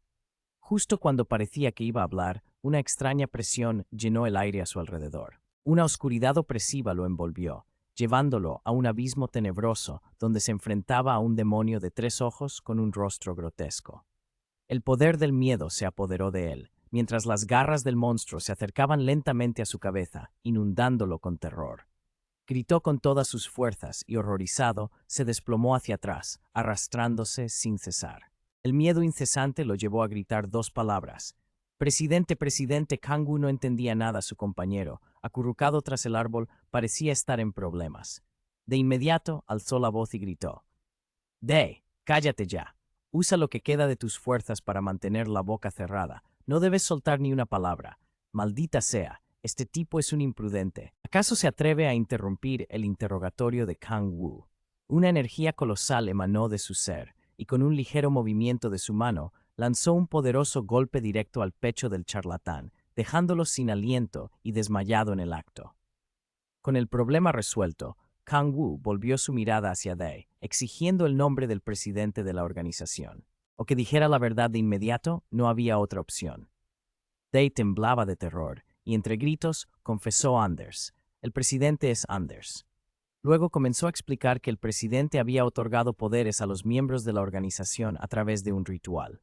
Justo cuando parecía que iba a hablar, una extraña presión llenó el aire a su alrededor. Una oscuridad opresiva lo envolvió, llevándolo a un abismo tenebroso donde se enfrentaba a un demonio de 3 ojos con un rostro grotesco. El poder del miedo se apoderó de él, mientras las garras del monstruo se acercaban lentamente a su cabeza, inundándolo con terror. Gritó con todas sus fuerzas y, horrorizado, se desplomó hacia atrás, arrastrándose sin cesar. El miedo incesante lo llevó a gritar 2 palabras. «Presidente, presidente». Kangwoo no entendía nada. Su compañero, acurrucado tras el árbol, parecía estar en problemas. De inmediato alzó la voz y gritó: Dai, cállate ya. Usa lo que queda de tus fuerzas para mantener la boca cerrada. No debes soltar ni una palabra. Maldita sea, este tipo es un imprudente. ¿Acaso se atreve a interrumpir el interrogatorio de Kang Wu? Una energía colosal emanó de su ser, y con un ligero movimiento de su mano, lanzó un poderoso golpe directo al pecho del charlatán, dejándolo sin aliento y desmayado en el acto. Con el problema resuelto, Kang Wu volvió su mirada hacia Dai, exigiendo el nombre del presidente de la organización. O que dijera la verdad de inmediato, no había otra opción. Dai temblaba de terror, y entre gritos confesó Anders. El presidente es Anders. Luego comenzó a explicar que el presidente había otorgado poderes a los miembros de la organización a través de un ritual.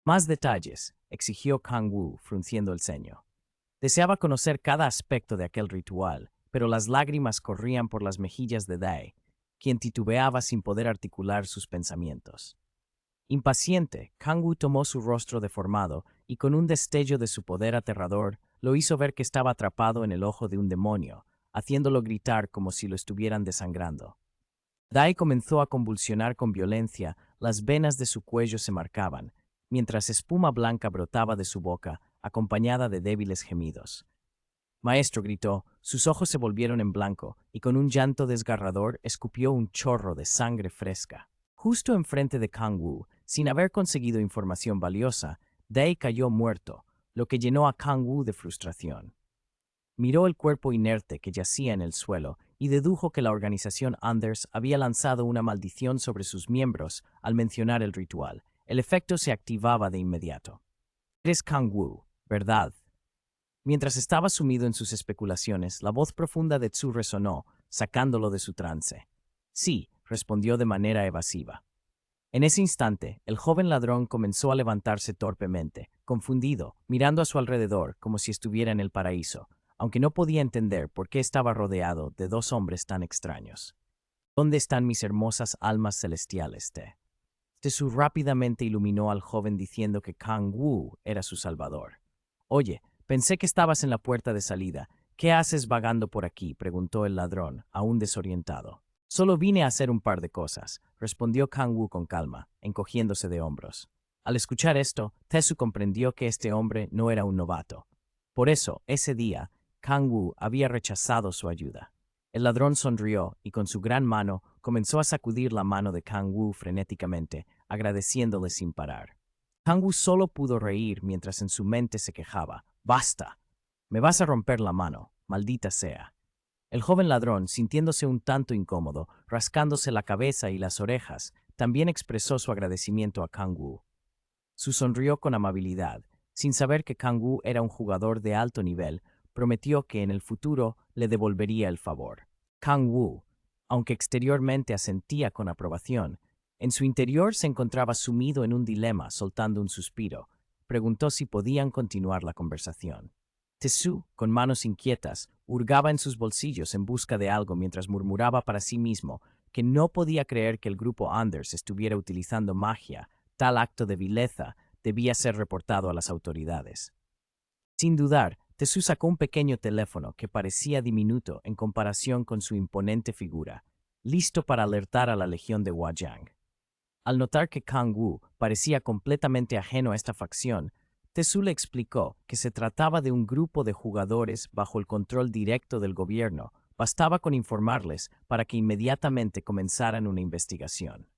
Más detalles, exigió Kang Wu, frunciendo el ceño. Deseaba conocer cada aspecto de aquel ritual, pero las lágrimas corrían por las mejillas de Dai, quien titubeaba sin poder articular sus pensamientos. Impaciente, Kang Wu tomó su rostro deformado y con un destello de su poder aterrador lo hizo ver que estaba atrapado en el ojo de un demonio, haciéndolo gritar como si lo estuvieran desangrando. Dai comenzó a convulsionar con violencia, las venas de su cuello se marcaban, mientras espuma blanca brotaba de su boca, acompañada de débiles gemidos. Maestro, gritó, sus ojos se volvieron en blanco, y con un llanto desgarrador escupió un chorro de sangre fresca. Justo enfrente de Kang Wu, sin haber conseguido información valiosa, Dai cayó muerto, lo que llenó a Kang Wu de frustración. Miró el cuerpo inerte que yacía en el suelo y dedujo que la organización Anders había lanzado una maldición sobre sus miembros al mencionar el ritual. El efecto se activaba de inmediato. Eres Kang Wu, ¿verdad? Mientras estaba sumido en sus especulaciones, la voz profunda de Tzu resonó, sacándolo de su trance. Sí, respondió de manera evasiva. En ese instante, el joven ladrón comenzó a levantarse torpemente, confundido, mirando a su alrededor como si estuviera en el paraíso, aunque no podía entender por qué estaba rodeado de dos hombres tan extraños. ¿Dónde están mis hermosas almas celestiales, Te? Tzu rápidamente iluminó al joven diciendo que Kang Wu era su salvador. Oye, pensé que estabas en la puerta de salida. ¿Qué haces vagando por aquí?, preguntó el ladrón, aún desorientado. Solo vine a hacer un par de cosas, respondió Kang Wu con calma, encogiéndose de hombros. Al escuchar esto, Tzu comprendió que este hombre no era un novato. Por eso, ese día, Kang Wu había rechazado su ayuda. El ladrón sonrió y con su gran mano comenzó a sacudir la mano de Kang Wu frenéticamente, agradeciéndole sin parar. Kang Wu solo pudo reír mientras en su mente se quejaba. ¡Basta! Me vas a romper la mano, maldita sea. El joven ladrón, sintiéndose un tanto incómodo, rascándose la cabeza y las orejas, también expresó su agradecimiento a Kang Wu. Su sonrió con amabilidad. Sin saber que Kang Wu era un jugador de alto nivel, prometió que en el futuro le devolvería el favor. Kang Wu, aunque exteriormente asentía con aprobación, en su interior se encontraba sumido en un dilema, soltando un suspiro. Preguntó si podían continuar la conversación. Tzu, con manos inquietas, hurgaba en sus bolsillos en busca de algo mientras murmuraba para sí mismo que no podía creer que el grupo Anders estuviera utilizando magia. Tal acto de vileza debía ser reportado a las autoridades. Sin dudar, Tzu sacó un pequeño teléfono que parecía diminuto en comparación con su imponente figura, listo para alertar a la legión de Huajiang. Al notar que Kang Wu parecía completamente ajeno a esta facción, Tzu le explicó que se trataba de un grupo de jugadores bajo el control directo del gobierno. Bastaba con informarles para que inmediatamente comenzaran una investigación.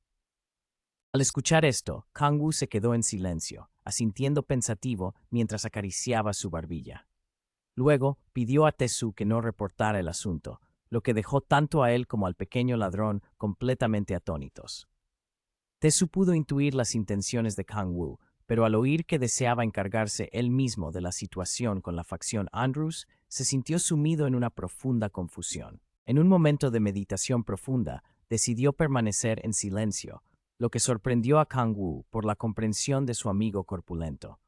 Al escuchar esto, Kang Wu se quedó en silencio, asintiendo pensativo mientras acariciaba su barbilla. Luego pidió a Tzu que no reportara el asunto, lo que dejó tanto a él como al pequeño ladrón completamente atónitos. Tzu pudo intuir las intenciones de Kang Wu, pero al oír que deseaba encargarse él mismo de la situación con la facción Andrews, se sintió sumido en una profunda confusión. En un momento de meditación profunda, decidió permanecer en silencio, lo que sorprendió a Kang Wu por la comprensión de su amigo corpulento.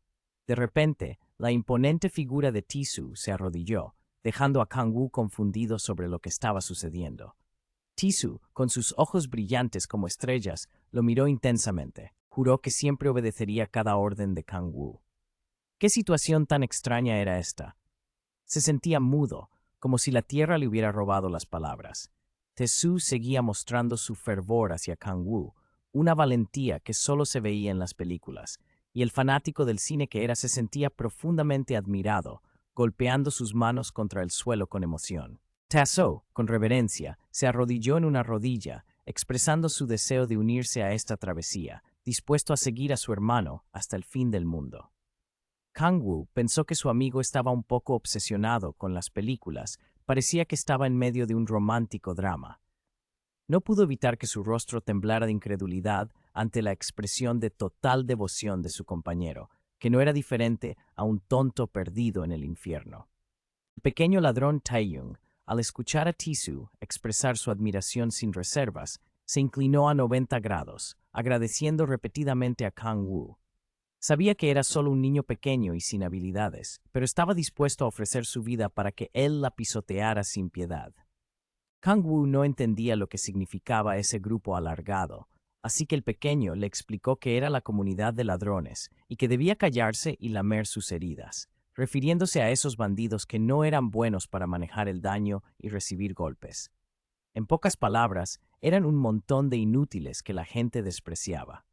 De repente, la imponente figura de Tzu se arrodilló, dejando a Kang Wu confundido sobre lo que estaba sucediendo. Tzu, con sus ojos brillantes como estrellas, lo miró intensamente. Juró que siempre obedecería cada orden de Kang Wu. ¿Qué situación tan extraña era esta? Se sentía mudo, como si la tierra le hubiera robado las palabras. Tesu seguía mostrando su fervor hacia Kang-woo, una valentía que solo se veía en las películas, y el fanático del cine que era se sentía profundamente admirado, golpeando sus manos contra el suelo con emoción. Taeseo, con reverencia, se arrodilló en una rodilla, expresando su deseo de unirse a esta travesía, dispuesto a seguir a su hermano hasta el fin del mundo. Kang-woo pensó que su amigo estaba un poco obsesionado con las películas, parecía que estaba en medio de un romántico drama. No pudo evitar que su rostro temblara de incredulidad ante la expresión de total devoción de su compañero, que no era diferente a un tonto perdido en el infierno. El pequeño ladrón Taeyong, al escuchar a Tisu expresar su admiración sin reservas, se inclinó a 90 grados, agradeciendo repetidamente a Kang-woo. Sabía que era solo un niño pequeño y sin habilidades, pero estaba dispuesto a ofrecer su vida para que él la pisoteara sin piedad. Kang-woo no entendía lo que significaba ese grupo alargado, así que el pequeño le explicó que era la comunidad de ladrones y que debía callarse y lamer sus heridas, refiriéndose a esos bandidos que no eran buenos para manejar el daño y recibir golpes. En pocas palabras, eran un montón de inútiles que la gente despreciaba.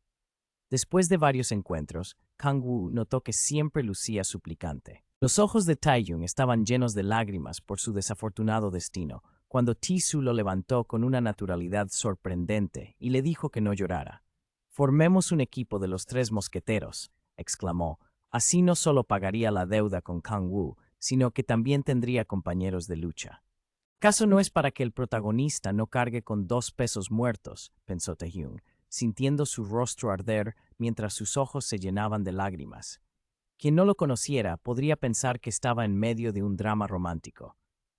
Después de varios encuentros, Kang-woo notó que siempre lucía suplicante. Los ojos de Taeyong estaban llenos de lágrimas por su desafortunado destino, cuando Tisu lo levantó con una naturalidad sorprendente y le dijo que no llorara. «Formemos un equipo de los 3 mosqueteros», exclamó. Así no solo pagaría la deuda con Kang-woo, sino que también tendría compañeros de lucha. «¿Acaso no es para que el protagonista no cargue con 2 pesos muertos?», pensó Taehyung, sintiendo su rostro arder mientras sus ojos se llenaban de lágrimas. Quien no lo conociera podría pensar que estaba en medio de un drama romántico.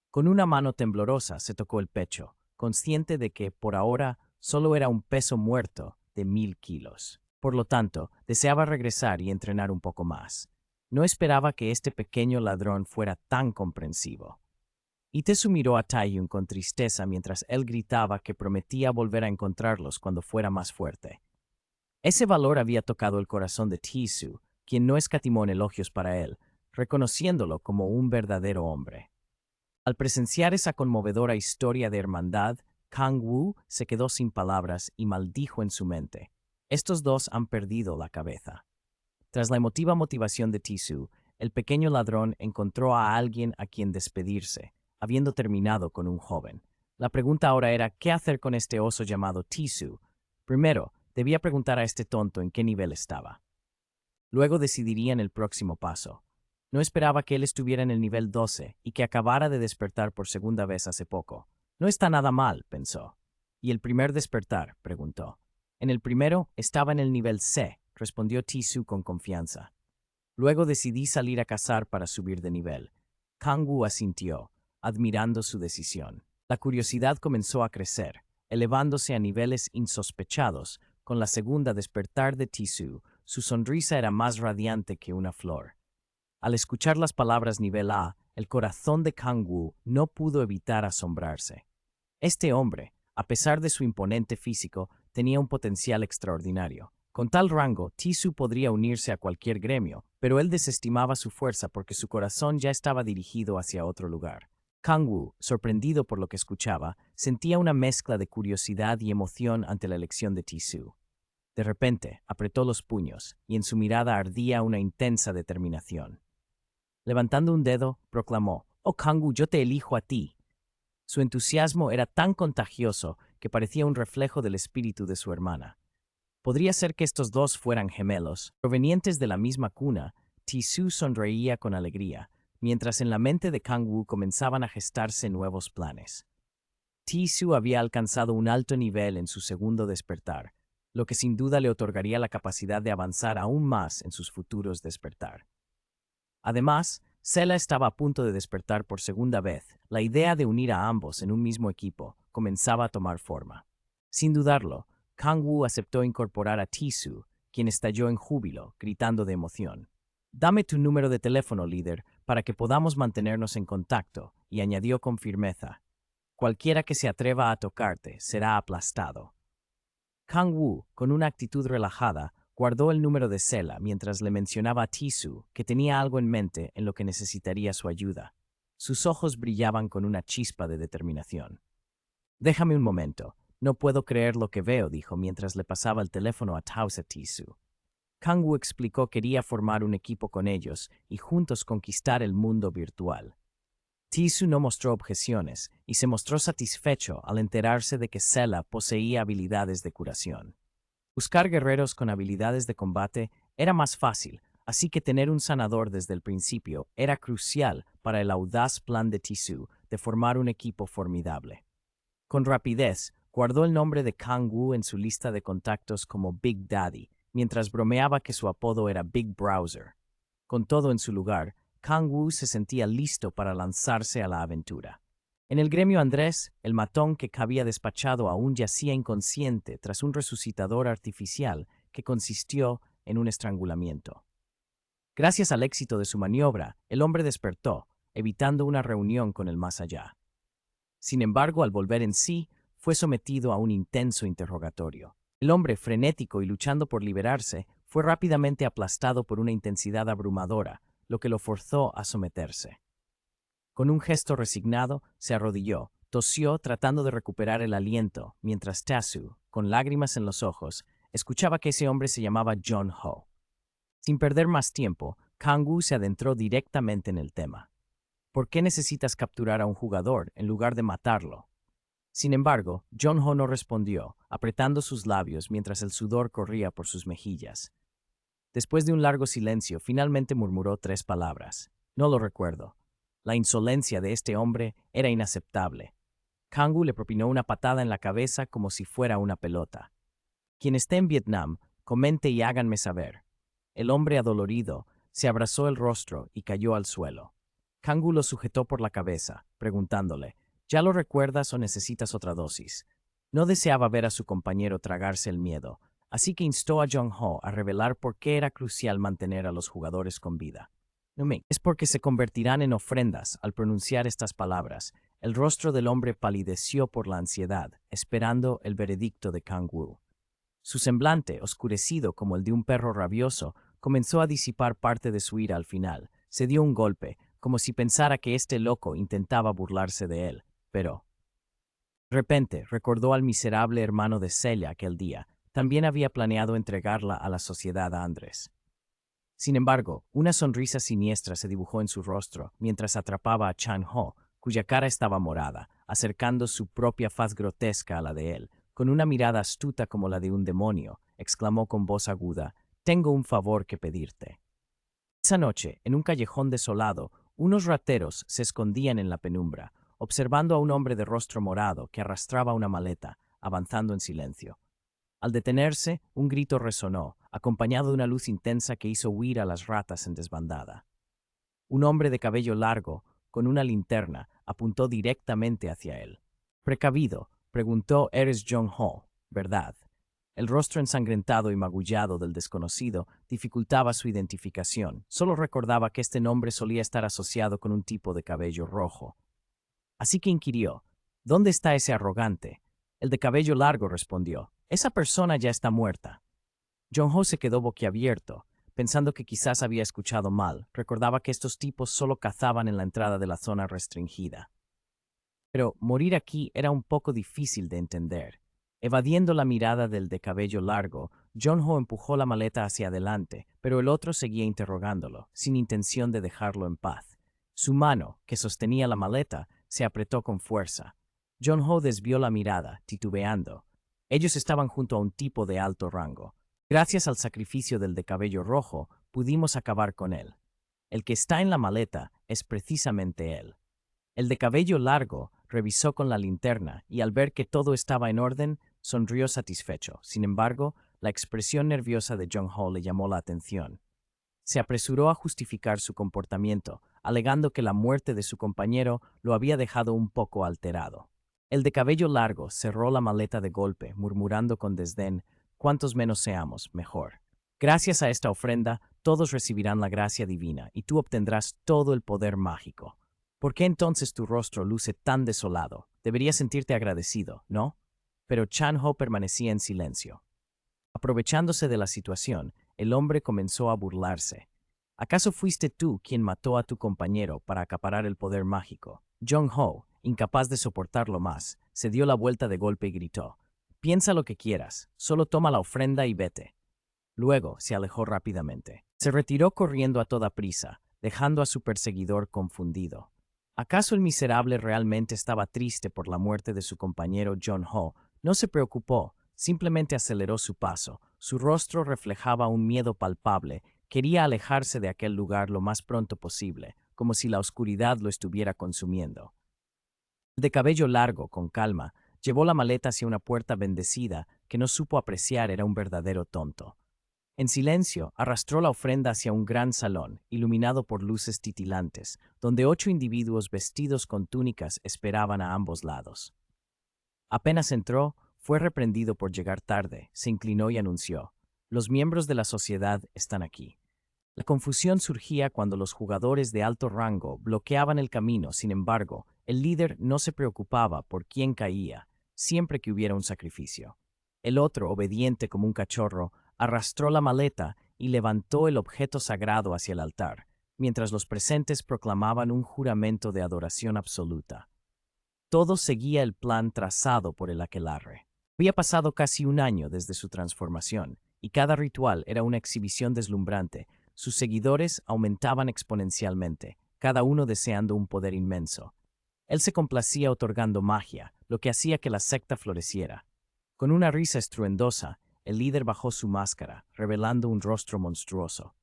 Con una mano temblorosa se tocó el pecho, consciente de que, por ahora, solo era un peso muerto de 1000 kilos. Por lo tanto, deseaba regresar y entrenar un poco más. No esperaba que este pequeño ladrón fuera tan comprensivo. Itesu miró a Taeyong con tristeza mientras él gritaba que prometía volver a encontrarlos cuando fuera más fuerte. Ese valor había tocado el corazón de Tisu, quien no escatimó en elogios para él, reconociéndolo como un verdadero hombre. Al presenciar esa conmovedora historia de hermandad, Kang-woo se quedó sin palabras y maldijo en su mente. Estos dos han perdido la cabeza. Tras la emotiva motivación de Tisu, el pequeño ladrón encontró a alguien a quien despedirse, habiendo terminado con un joven. La pregunta ahora era qué hacer con este oso llamado Tisu. Primero, debía preguntar a este tonto en qué nivel estaba. Luego decidirían el próximo paso. No esperaba que él estuviera en el nivel 12 y que acabara de despertar por segunda vez hace poco. No está nada mal, pensó. ¿Y el primer despertar?, preguntó. En el primero estaba en el nivel C, respondió Tisu con confianza. Luego decidí salir a cazar para subir de nivel. Kang-woo asintió, admirando su decisión. La curiosidad comenzó a crecer, elevándose a niveles insospechados. Con la segunda despertar de Tisu, su sonrisa era más radiante que una flor. Al escuchar las palabras nivel A, el corazón de Kang-woo no pudo evitar asombrarse. Este hombre, a pesar de su imponente físico, tenía un potencial extraordinario. Con tal rango, Tisu podría unirse a cualquier gremio, pero él desestimaba su fuerza porque su corazón ya estaba dirigido hacia otro lugar. Kang-woo, sorprendido por lo que escuchaba, sentía una mezcla de curiosidad y emoción ante la elección de Tisu. De repente, apretó los puños, y en su mirada ardía una intensa determinación. Levantando un dedo, proclamó, «Oh Kang-woo, yo te elijo a ti». Su entusiasmo era tan contagioso que parecía un reflejo del espíritu de su hermana. Podría ser que estos dos fueran gemelos. Provenientes de la misma cuna, Tisu sonreía con alegría, mientras en la mente de Kang-woo comenzaban a gestarse nuevos planes. Tisu había alcanzado un alto nivel en su segundo despertar, lo que sin duda le otorgaría la capacidad de avanzar aún más en sus futuros despertar. Además, Sela estaba a punto de despertar por segunda vez. La idea de unir a ambos en un mismo equipo comenzaba a tomar forma. Sin dudarlo, Kang-woo aceptó incorporar a Tisu, quien estalló en júbilo, gritando de emoción. «Dame tu número de teléfono, líder, para que podamos mantenernos en contacto», y añadió con firmeza. «Cualquiera que se atreva a tocarte será aplastado». Kang-woo, con una actitud relajada, guardó el número de Sela mientras le mencionaba a Tisu que tenía algo en mente en lo que necesitaría su ayuda. Sus ojos brillaban con una chispa de determinación. Déjame un momento. No puedo creer lo que veo, dijo mientras le pasaba el teléfono a Tausa Tisu. Kangwoo explicó que quería formar un equipo con ellos y juntos conquistar el mundo virtual. Tisu no mostró objeciones y se mostró satisfecho al enterarse de que Sela poseía habilidades de curación. Buscar guerreros con habilidades de combate era más fácil, así que tener un sanador desde el principio era crucial para el audaz plan de Tisu de formar un equipo formidable. Con rapidez, guardó el nombre de Kangwoo en su lista de contactos como Big Daddy, mientras bromeaba que su apodo era Big Browser. Con todo en su lugar, Kangwoo se sentía listo para lanzarse a la aventura. En el gremio Andrés, el matón que había despachado aún yacía inconsciente tras un resucitador artificial que consistió en un estrangulamiento. Gracias al éxito de su maniobra, el hombre despertó, evitando una reunión con el más allá. Sin embargo, al volver en sí, fue sometido a un intenso interrogatorio. El hombre, frenético y luchando por liberarse, fue rápidamente aplastado por una intensidad abrumadora, lo que lo forzó a someterse. Con un gesto resignado, se arrodilló, tosió tratando de recuperar el aliento, mientras Tasu, con lágrimas en los ojos, escuchaba que ese hombre se llamaba John Ho. Sin perder más tiempo, Kangwoo se adentró directamente en el tema. ¿Por qué necesitas capturar a un jugador en lugar de matarlo? Sin embargo, John Ho no respondió, apretando sus labios mientras el sudor corría por sus mejillas. Después de un largo silencio, finalmente murmuró 3 palabras. No lo recuerdo. La insolencia de este hombre era inaceptable. Kangwoo le propinó una patada en la cabeza como si fuera una pelota. Quien esté en Vietnam, comente y háganme saber. El hombre adolorido se abrazó el rostro y cayó al suelo. Kangwoo lo sujetó por la cabeza, preguntándole, ¿ya lo recuerdas o necesitas otra dosis? No deseaba ver a su compañero tragarse el miedo, así que instó a Jong Ho a revelar por qué era crucial mantener a los jugadores con vida. Es porque se convertirán en ofrendas al pronunciar estas palabras. El rostro del hombre palideció por la ansiedad, esperando el veredicto de Kangwoo. Su semblante, oscurecido como el de un perro rabioso, comenzó a disipar parte de su ira al final. Se dio un golpe, como si pensara que este loco intentaba burlarse de él, pero de repente recordó al miserable hermano de Celia aquel día. También había planeado entregarla a la sociedad a Andrés. Sin embargo, una sonrisa siniestra se dibujó en su rostro mientras atrapaba a Chan Ho, cuya cara estaba morada, acercando su propia faz grotesca a la de él. Con una mirada astuta como la de un demonio, exclamó con voz aguda, «Tengo un favor que pedirte». Esa noche, en un callejón desolado, unos rateros se escondían en la penumbra, observando a un hombre de rostro morado que arrastraba una maleta, avanzando en silencio. Al detenerse, un grito resonó, acompañado de una luz intensa que hizo huir a las ratas en desbandada. Un hombre de cabello largo, con una linterna, apuntó directamente hacia él. Precavido, preguntó, «¿Eres John Ho, verdad?» El rostro ensangrentado y magullado del desconocido dificultaba su identificación. Solo recordaba que este nombre solía estar asociado con un tipo de cabello rojo. Así que inquirió, «¿Dónde está ese arrogante?» El de cabello largo respondió, «Esa persona ya está muerta». John Ho se quedó boquiabierto, pensando que quizás había escuchado mal. Recordaba que estos tipos solo cazaban en la entrada de la zona restringida. Pero morir aquí era un poco difícil de entender. Evadiendo la mirada del de cabello largo, John Ho empujó la maleta hacia adelante, pero el otro seguía interrogándolo, sin intención de dejarlo en paz. Su mano, que sostenía la maleta, se apretó con fuerza. John Ho desvió la mirada, titubeando. Ellos estaban junto a un tipo de alto rango. Gracias al sacrificio del de cabello rojo, pudimos acabar con él. El que está en la maleta es precisamente él. El de cabello largo revisó con la linterna y al ver que todo estaba en orden, sonrió satisfecho. Sin embargo, la expresión nerviosa de Jong Ho le llamó la atención. Se apresuró a justificar su comportamiento, alegando que la muerte de su compañero lo había dejado un poco alterado. El de cabello largo cerró la maleta de golpe, murmurando con desdén, «Cuantos menos seamos, mejor. Gracias a esta ofrenda, todos recibirán la gracia divina y tú obtendrás todo el poder mágico. ¿Por qué entonces tu rostro luce tan desolado? Deberías sentirte agradecido, ¿no?» Pero Chan Ho permanecía en silencio. Aprovechándose de la situación, el hombre comenzó a burlarse. «¿Acaso fuiste tú quien mató a tu compañero para acaparar el poder mágico?» Jong Ho, incapaz de soportarlo más, se dio la vuelta de golpe y gritó: «Piensa lo que quieras, solo toma la ofrenda y vete». Luego se alejó rápidamente. Se retiró corriendo a toda prisa, dejando a su perseguidor confundido. ¿Acaso el miserable realmente estaba triste por la muerte de su compañero John Ho? No se preocupó, simplemente aceleró su paso. Su rostro reflejaba un miedo palpable. Quería alejarse de aquel lugar lo más pronto posible, como si la oscuridad lo estuviera consumiendo. El de cabello largo, con calma, llevó la maleta hacia una puerta bendecida que no supo apreciar era un verdadero tonto. En silencio, arrastró la ofrenda hacia un gran salón, iluminado por luces titilantes, donde 8 individuos vestidos con túnicas esperaban a ambos lados. Apenas entró, fue reprendido por llegar tarde, se inclinó y anunció: «Los miembros de la sociedad están aquí». La confusión surgía cuando los jugadores de alto rango bloqueaban el camino. Sin embargo, el líder no se preocupaba por quién caía, siempre que hubiera un sacrificio. El otro, obediente como un cachorro, arrastró la maleta y levantó el objeto sagrado hacia el altar, mientras los presentes proclamaban un juramento de adoración absoluta. Todo seguía el plan trazado por el aquelarre. Había pasado casi un año desde su transformación, y cada ritual era una exhibición deslumbrante. Sus seguidores aumentaban exponencialmente, cada uno deseando un poder inmenso. Él se complacía otorgando magia, lo que hacía que la secta floreciera. Con una risa estruendosa, el líder bajó su máscara, revelando un rostro monstruoso.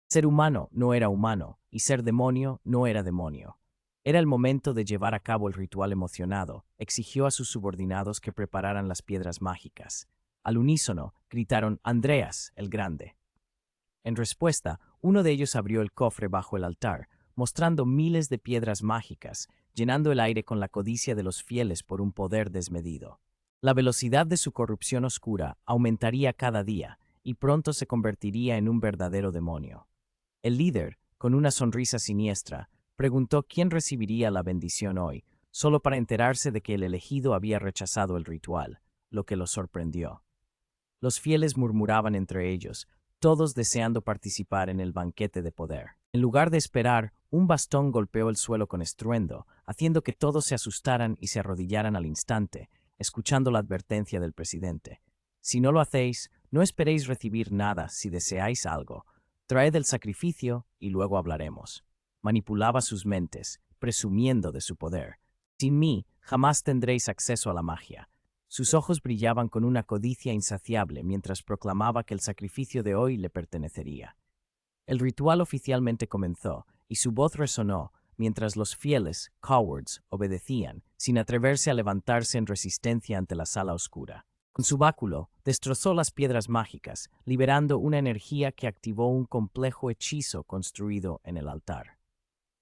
Ser humano no era humano, y ser demonio no era demonio. Era el momento de llevar a cabo el ritual emocionado. Exigió a sus subordinados que prepararan las piedras mágicas. Al unísono, gritaron: «Andreas, el Grande». En respuesta, uno de ellos abrió el cofre bajo el altar, mostrando miles de piedras mágicas, llenando el aire con la codicia de los fieles por un poder desmedido. La velocidad de su corrupción oscura aumentaría cada día, y pronto se convertiría en un verdadero demonio. El líder, con una sonrisa siniestra, preguntó quién recibiría la bendición hoy, solo para enterarse de que el elegido había rechazado el ritual, lo que lo sorprendió. Los fieles murmuraban entre ellos, todos deseando participar en el banquete de poder. En lugar de esperar, un bastón golpeó el suelo con estruendo, haciendo que todos se asustaran y se arrodillaran al instante, escuchando la advertencia del presidente: «Si no lo hacéis, no esperéis recibir nada. Si deseáis algo, traed el sacrificio y luego hablaremos». Manipulaba sus mentes, presumiendo de su poder. «Sin mí, jamás tendréis acceso a la magia». Sus ojos brillaban con una codicia insaciable mientras proclamaba que el sacrificio de hoy le pertenecería. El ritual oficialmente comenzó, y su voz resonó mientras los fieles, cowards, obedecían, sin atreverse a levantarse en resistencia ante la sala oscura. Con su báculo, destrozó las piedras mágicas, liberando una energía que activó un complejo hechizo construido en el altar.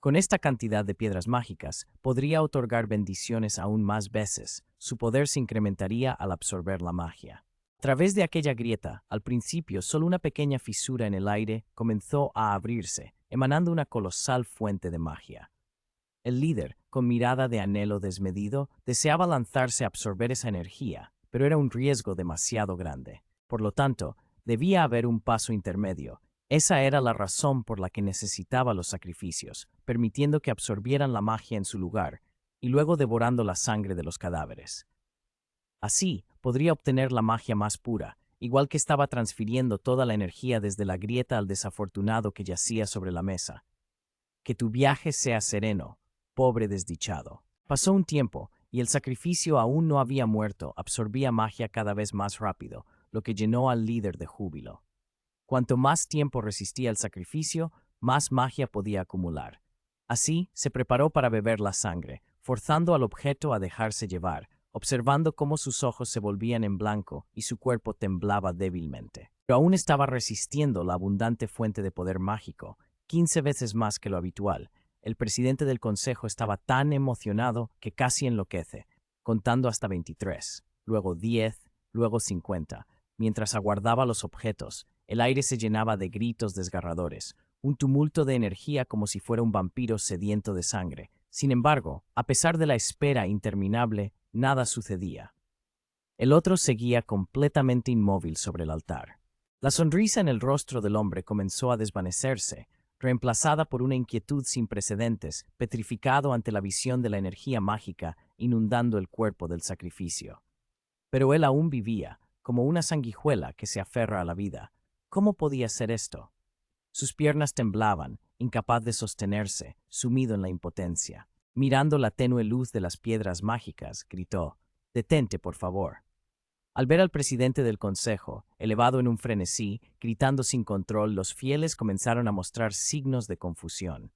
Con esta cantidad de piedras mágicas, podría otorgar bendiciones aún más veces. Su poder se incrementaría al absorber la magia. A través de aquella grieta, al principio solo una pequeña fisura en el aire comenzó a abrirse, emanando una colosal fuente de magia. El líder, con mirada de anhelo desmedido, deseaba lanzarse a absorber esa energía, pero era un riesgo demasiado grande. Por lo tanto, debía haber un paso intermedio. Esa era la razón por la que necesitaba los sacrificios, permitiendo que absorbieran la magia en su lugar, y luego devorando la sangre de los cadáveres. Así, podría obtener la magia más pura, igual que estaba transfiriendo toda la energía desde la grieta al desafortunado que yacía sobre la mesa. «Que tu viaje sea sereno, pobre desdichado». Pasó un tiempo, y el sacrificio aún no había muerto. Absorbía magia cada vez más rápido, lo que llenó al líder de júbilo. Cuanto más tiempo resistía el sacrificio, más magia podía acumular. Así, se preparó para beber la sangre, forzando al objeto a dejarse llevar, observando cómo sus ojos se volvían en blanco y su cuerpo temblaba débilmente. Pero aún estaba resistiendo la abundante fuente de poder mágico, 15 veces más que lo habitual. El presidente del consejo estaba tan emocionado que casi enloquece, contando hasta 23, luego 10, luego 50. Mientras aguardaba los objetos, el aire se llenaba de gritos desgarradores, un tumulto de energía como si fuera un vampiro sediento de sangre. Sin embargo, a pesar de la espera interminable, nada sucedía. El otro seguía completamente inmóvil sobre el altar. La sonrisa en el rostro del hombre comenzó a desvanecerse, reemplazada por una inquietud sin precedentes, petrificado ante la visión de la energía mágica inundando el cuerpo del sacrificio. Pero él aún vivía, como una sanguijuela que se aferra a la vida. ¿Cómo podía ser esto? Sus piernas temblaban, incapaz de sostenerse, sumido en la impotencia. Mirando la tenue luz de las piedras mágicas, gritó: «Detente, por favor». Al ver al presidente del consejo, elevado en un frenesí, gritando sin control, los fieles comenzaron a mostrar signos de confusión.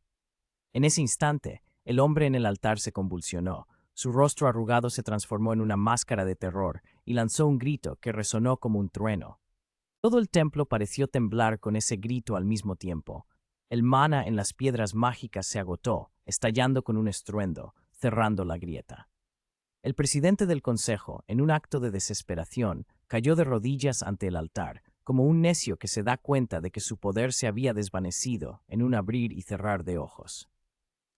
En ese instante, el hombre en el altar se convulsionó, su rostro arrugado se transformó en una máscara de terror y lanzó un grito que resonó como un trueno. Todo el templo pareció temblar con ese grito al mismo tiempo. El mana en las piedras mágicas se agotó, estallando con un estruendo, cerrando la grieta. El presidente del consejo, en un acto de desesperación, cayó de rodillas ante el altar, como un necio que se da cuenta de que su poder se había desvanecido en un abrir y cerrar de ojos.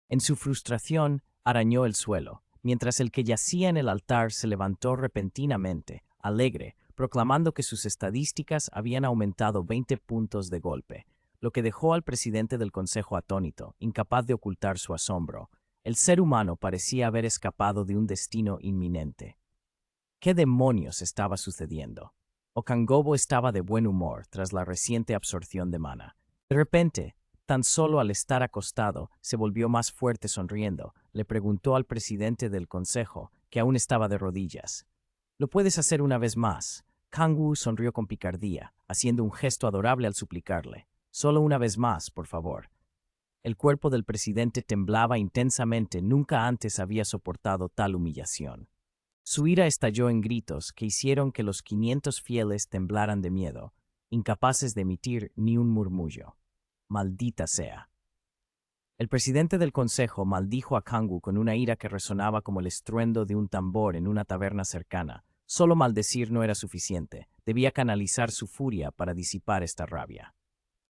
En su frustración, arañó el suelo, mientras el que yacía en el altar se levantó repentinamente, alegre, proclamando que sus estadísticas habían aumentado 20 puntos de golpe, lo que dejó al presidente del consejo atónito, incapaz de ocultar su asombro. El ser humano parecía haber escapado de un destino inminente. ¿Qué demonios estaba sucediendo? Okangobo estaba de buen humor tras la reciente absorción de mana. De repente, tan solo al estar acostado, se volvió más fuerte sonriendo. Le preguntó al presidente del consejo, que aún estaba de rodillas: «¿Lo puedes hacer una vez más?» Kangwu sonrió con picardía, haciendo un gesto adorable al suplicarle: «Solo una vez más, por favor». El cuerpo del presidente temblaba intensamente, nunca antes había soportado tal humillación. Su ira estalló en gritos que hicieron que los 500 fieles temblaran de miedo, incapaces de emitir ni un murmullo. «Maldita sea». El presidente del consejo maldijo a Kangwu con una ira que resonaba como el estruendo de un tambor en una taberna cercana. Solo maldecir no era suficiente, debía canalizar su furia para disipar esta rabia.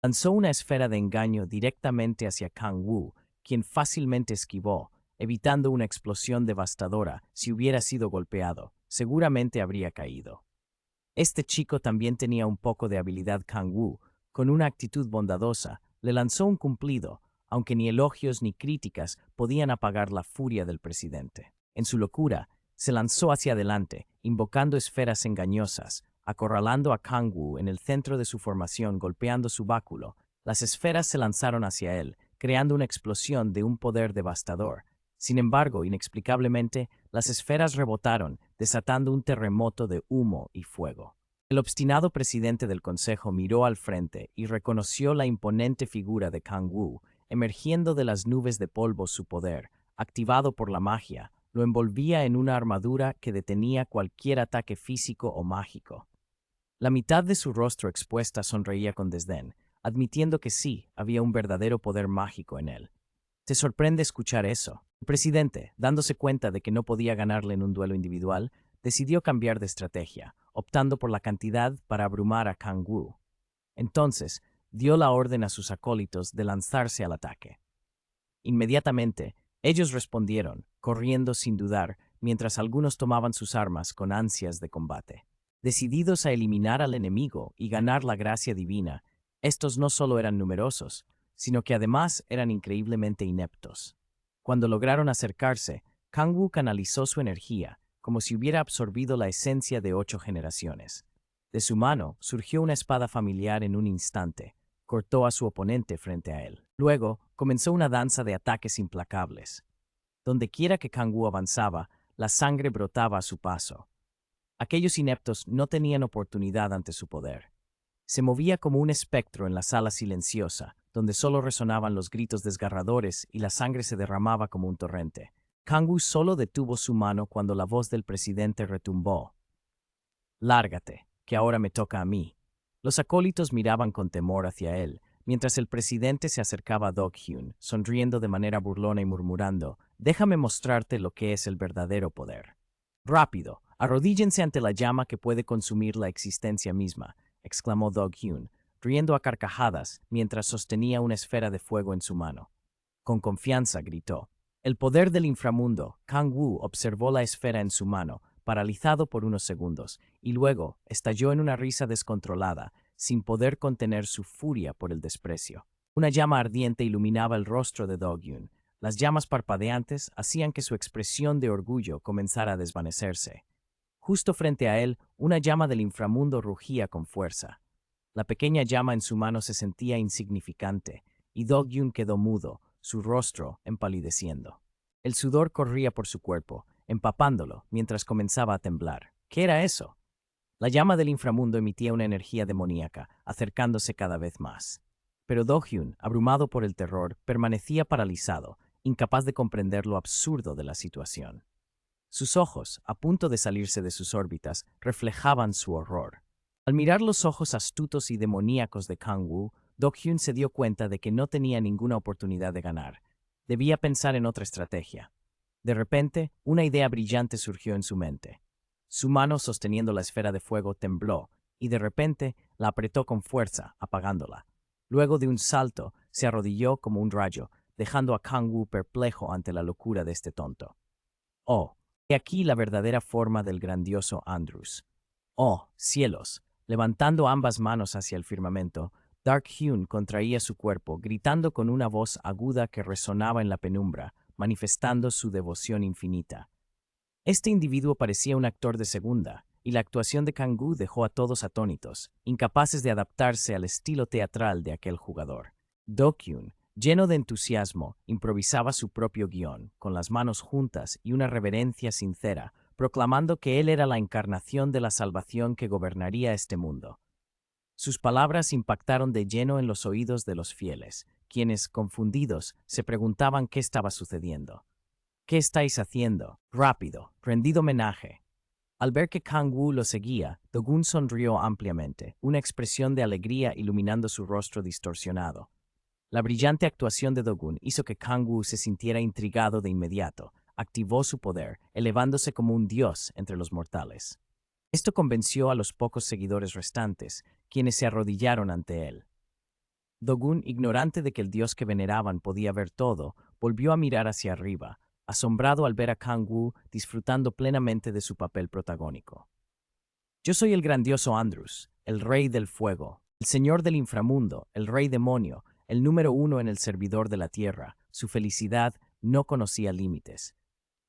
Lanzó una esfera de engaño directamente hacia Kangwu, quien fácilmente esquivó, evitando una explosión devastadora. Si hubiera sido golpeado, seguramente habría caído. Este chico también tenía un poco de habilidad. Kangwu, con una actitud bondadosa, le lanzó un cumplido, aunque ni elogios ni críticas podían apagar la furia del presidente. En su locura, se lanzó hacia adelante, invocando esferas engañosas, acorralando a Kangwu en el centro de su formación, golpeando su báculo. Las esferas se lanzaron hacia él, creando una explosión de un poder devastador. Sin embargo, inexplicablemente, las esferas rebotaron, desatando un terremoto de humo y fuego. El obstinado presidente del consejo miró al frente y reconoció la imponente figura de Kangwu, emergiendo de las nubes de polvo. Su poder, activado por la magia, lo envolvía en una armadura que detenía cualquier ataque físico o mágico. La mitad de su rostro expuesta sonreía con desdén, admitiendo que sí, había un verdadero poder mágico en él. ¿Te sorprende escuchar eso? El presidente, dándose cuenta de que no podía ganarle en un duelo individual, decidió cambiar de estrategia, optando por la cantidad para abrumar a Kangwu. Entonces, dio la orden a sus acólitos de lanzarse al ataque. Inmediatamente, ellos respondieron, corriendo sin dudar, mientras algunos tomaban sus armas con ansias de combate. Decididos a eliminar al enemigo y ganar la gracia divina, estos no solo eran numerosos, sino que además eran increíblemente ineptos. Cuando lograron acercarse, Kangwu canalizó su energía, como si hubiera absorbido la esencia de 8 generaciones. De su mano surgió una espada familiar en un instante, cortó a su oponente frente a él. Luego, comenzó una danza de ataques implacables. Dondequiera que Kangwu avanzaba, la sangre brotaba a su paso. Aquellos ineptos no tenían oportunidad ante su poder. Se movía como un espectro en la sala silenciosa, donde solo resonaban los gritos desgarradores y la sangre se derramaba como un torrente. Kangwu solo detuvo su mano cuando la voz del presidente retumbó: «Lárgate, que ahora me toca a mí». Los acólitos miraban con temor hacia él, mientras el presidente se acercaba a Doghyun, sonriendo de manera burlona y murmurando: «Déjame mostrarte lo que es el verdadero poder». «Rápido, arrodíllense ante la llama que puede consumir la existencia misma», exclamó Doghyun, riendo a carcajadas mientras sostenía una esfera de fuego en su mano. Con confianza gritó: «El poder del inframundo». Kangwu observó la esfera en su mano, paralizado por unos segundos, y luego estalló en una risa descontrolada, sin poder contener su furia por el desprecio. Una llama ardiente iluminaba el rostro de Do-gyun. Las llamas parpadeantes hacían que su expresión de orgullo comenzara a desvanecerse. Justo frente a él, una llama del inframundo rugía con fuerza. La pequeña llama en su mano se sentía insignificante, y Do-gyun quedó mudo, su rostro empalideciendo. El sudor corría por su cuerpo, empapándolo mientras comenzaba a temblar. ¿Qué era eso? La llama del inframundo emitía una energía demoníaca, acercándose cada vez más. Pero Do-gyun, abrumado por el terror, permanecía paralizado, incapaz de comprender lo absurdo de la situación. Sus ojos, a punto de salirse de sus órbitas, reflejaban su horror. Al mirar los ojos astutos y demoníacos de Kang-woo, Do-gyun se dio cuenta de que no tenía ninguna oportunidad de ganar. Debía pensar en otra estrategia. De repente, una idea brillante surgió en su mente. Su mano sosteniendo la esfera de fuego tembló, y de repente la apretó con fuerza, apagándola. Luego de un salto, se arrodilló como un rayo, dejando a Kang-woo perplejo ante la locura de este tonto. Oh, he aquí la verdadera forma del grandioso Andrews. Oh, cielos. Levantando ambas manos hacia el firmamento, Dark-Hyun contraía su cuerpo, gritando con una voz aguda que resonaba en la penumbra, manifestando su devoción infinita. Este individuo parecía un actor de segunda, y la actuación de Kang-woo dejó a todos atónitos, incapaces de adaptarse al estilo teatral de aquel jugador. Do-kyun, lleno de entusiasmo, improvisaba su propio guión, con las manos juntas y una reverencia sincera, proclamando que él era la encarnación de la salvación que gobernaría este mundo. Sus palabras impactaron de lleno en los oídos de los fieles, quienes, confundidos, se preguntaban qué estaba sucediendo. ¿Qué estáis haciendo? Rápido, rendid homenaje. Al ver que Kang-woo lo seguía, Do-gun sonrió ampliamente, una expresión de alegría iluminando su rostro distorsionado. La brillante actuación de Do-gun hizo que Kang-woo se sintiera intrigado de inmediato. Activó su poder, elevándose como un dios entre los mortales. Esto convenció a los pocos seguidores restantes, quienes se arrodillaron ante él. Do-gun, ignorante de que el dios que veneraban podía ver todo, volvió a mirar hacia arriba, asombrado al ver a Kang-woo disfrutando plenamente de su papel protagónico. Yo soy el grandioso Andrews, el rey del fuego, el señor del inframundo, el rey demonio, el número uno en el servidor de la tierra. Su felicidad no conocía límites.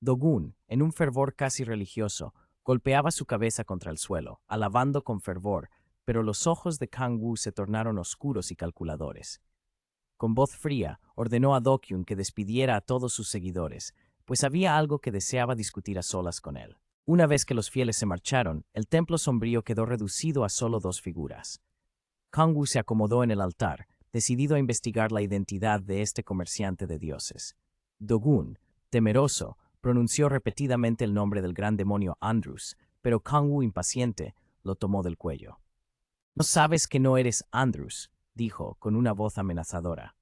Do-gun, en un fervor casi religioso, golpeaba su cabeza contra el suelo, alabando con fervor, pero los ojos de Kang-woo se tornaron oscuros y calculadores. Con voz fría, ordenó a Do-kyun que despidiera a todos sus seguidores, pues había algo que deseaba discutir a solas con él. Una vez que los fieles se marcharon, el templo sombrío quedó reducido a solo dos figuras. Kang-woo se acomodó en el altar, decidido a investigar la identidad de este comerciante de dioses. Do-gun, temeroso, pronunció repetidamente el nombre del gran demonio Andrews, pero Kang-woo, impaciente, lo tomó del cuello. «¿No sabes que no eres Andrews?», dijo, con una voz amenazadora.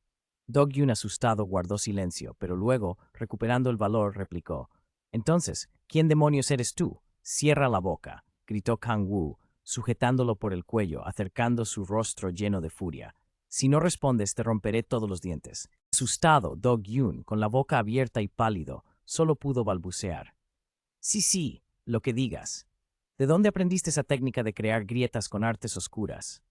Do-gyun, asustado, guardó silencio, pero luego, recuperando el valor, replicó. «Entonces, ¿quién demonios eres tú? Cierra la boca», gritó Kang-woo, sujetándolo por el cuello, acercando su rostro lleno de furia. «Si no respondes, te romperé todos los dientes». Asustado, Do-gyun, con la boca abierta y pálido, solo pudo balbucear. Sí, lo que digas. ¿De dónde aprendiste esa técnica de crear grietas con artes oscuras?»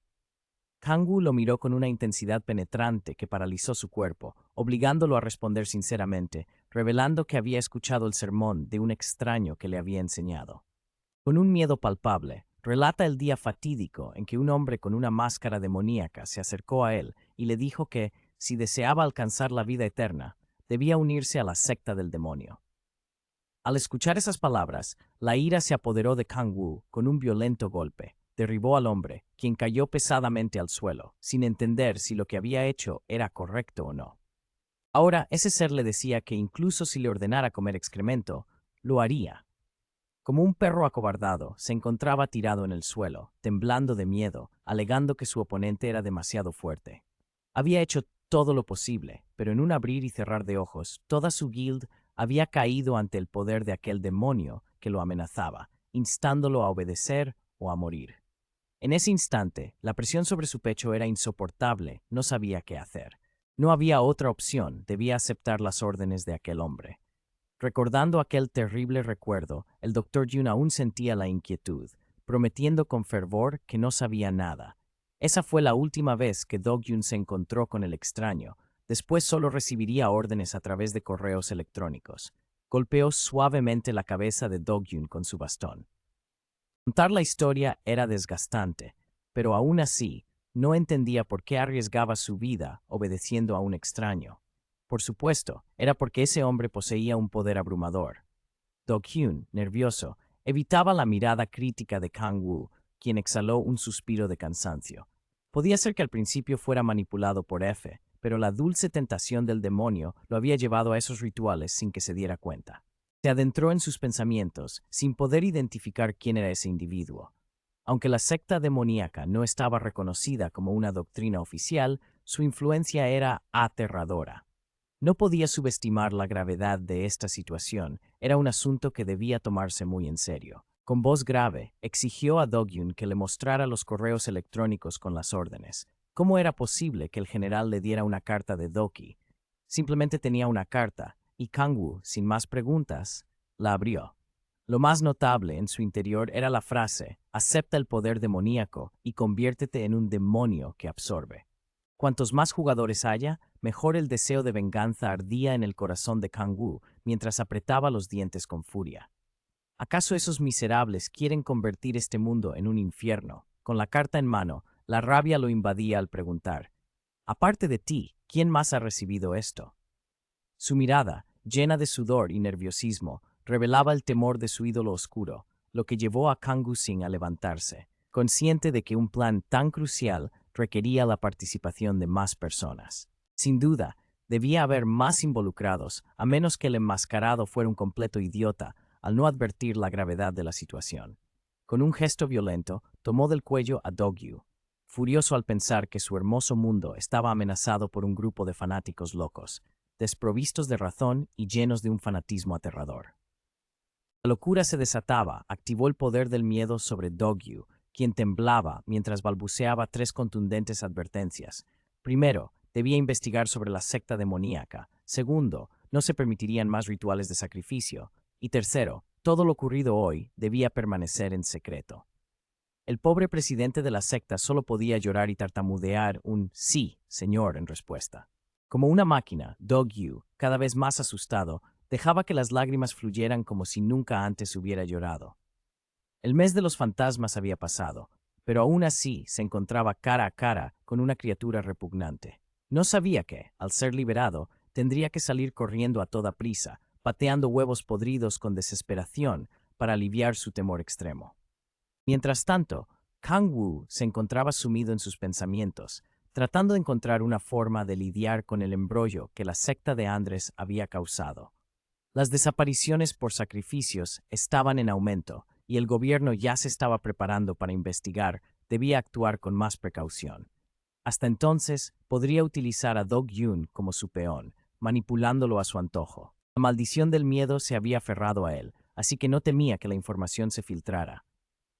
Kang-woo lo miró con una intensidad penetrante que paralizó su cuerpo, obligándolo a responder sinceramente, revelando que había escuchado el sermón de un extraño que le había enseñado. Con un miedo palpable, relata el día fatídico en que un hombre con una máscara demoníaca se acercó a él y le dijo que, si deseaba alcanzar la vida eterna, debía unirse a la secta del demonio. Al escuchar esas palabras, la ira se apoderó de Kang-woo con un violento golpe. Derribó al hombre, quien cayó pesadamente al suelo, sin entender si lo que había hecho era correcto o no. Ahora, ese ser le decía que incluso si le ordenara comer excremento, lo haría. Como un perro acobardado, se encontraba tirado en el suelo, temblando de miedo, alegando que su oponente era demasiado fuerte. Había hecho todo lo posible, pero en un abrir y cerrar de ojos, toda su guild había caído ante el poder de aquel demonio que lo amenazaba, instándolo a obedecer o a morir. En ese instante, la presión sobre su pecho era insoportable, no sabía qué hacer. No había otra opción, debía aceptar las órdenes de aquel hombre. Recordando aquel terrible recuerdo, el Dr. Jun aún sentía la inquietud, prometiendo con fervor que no sabía nada. Esa fue la última vez que Do-gyun se encontró con el extraño. Después solo recibiría órdenes a través de correos electrónicos. Golpeó suavemente la cabeza de Do-gyun con su bastón. Contar la historia era desgastante, pero aún así, no entendía por qué arriesgaba su vida obedeciendo a un extraño. Por supuesto, era porque ese hombre poseía un poder abrumador. Do-gyun, nervioso, evitaba la mirada crítica de Kang-woo, quien exhaló un suspiro de cansancio. Podía ser que al principio fuera manipulado por F, pero la dulce tentación del demonio lo había llevado a esos rituales sin que se diera cuenta. Se adentró en sus pensamientos, sin poder identificar quién era ese individuo. Aunque la secta demoníaca no estaba reconocida como una doctrina oficial, su influencia era aterradora. No podía subestimar la gravedad de esta situación, era un asunto que debía tomarse muy en serio. Con voz grave, exigió a Do-gyun que le mostrara los correos electrónicos con las órdenes. ¿Cómo era posible que el general le diera una carta de Doki? Simplemente tenía una carta, y Kang-woo, sin más preguntas, la abrió. Lo más notable en su interior era la frase: acepta el poder demoníaco y conviértete en un demonio que absorbe. Cuantos más jugadores haya, mejor. El deseo de venganza ardía en el corazón de Kang-woo mientras apretaba los dientes con furia. ¿Acaso esos miserables quieren convertir este mundo en un infierno? Con la carta en mano, la rabia lo invadía al preguntar: aparte de ti, ¿quién más ha recibido esto? Su mirada, llena de sudor y nerviosismo, revelaba el temor de su ídolo oscuro, lo que llevó a Kang Woo-sing a levantarse, consciente de que un plan tan crucial requería la participación de más personas. Sin duda, debía haber más involucrados, a menos que el enmascarado fuera un completo idiota al no advertir la gravedad de la situación. Con un gesto violento, tomó del cuello a Do-gyu, furioso al pensar que su hermoso mundo estaba amenazado por un grupo de fanáticos locos, desprovistos de razón y llenos de un fanatismo aterrador. La locura se desataba, activó el poder del miedo sobre Do-gyu, quien temblaba mientras balbuceaba tres contundentes advertencias. Primero, debía investigar sobre la secta demoníaca. Segundo, no se permitirían más rituales de sacrificio. Y tercero, todo lo ocurrido hoy debía permanecer en secreto. El pobre presidente de la secta solo podía llorar y tartamudear un sí, señor, en respuesta. Como una máquina, Do-gyu, cada vez más asustado, dejaba que las lágrimas fluyeran como si nunca antes hubiera llorado. El mes de los fantasmas había pasado, pero aún así se encontraba cara a cara con una criatura repugnante. No sabía que, al ser liberado, tendría que salir corriendo a toda prisa, pateando huevos podridos con desesperación para aliviar su temor extremo. Mientras tanto, Kang-woo se encontraba sumido en sus pensamientos, tratando de encontrar una forma de lidiar con el embrollo que la secta de Andrés había causado. Las desapariciones por sacrificios estaban en aumento y el gobierno ya se estaba preparando para investigar, debía actuar con más precaución. Hasta entonces, podría utilizar a Do-gyun como su peón, manipulándolo a su antojo. La maldición del miedo se había aferrado a él, así que no temía que la información se filtrara.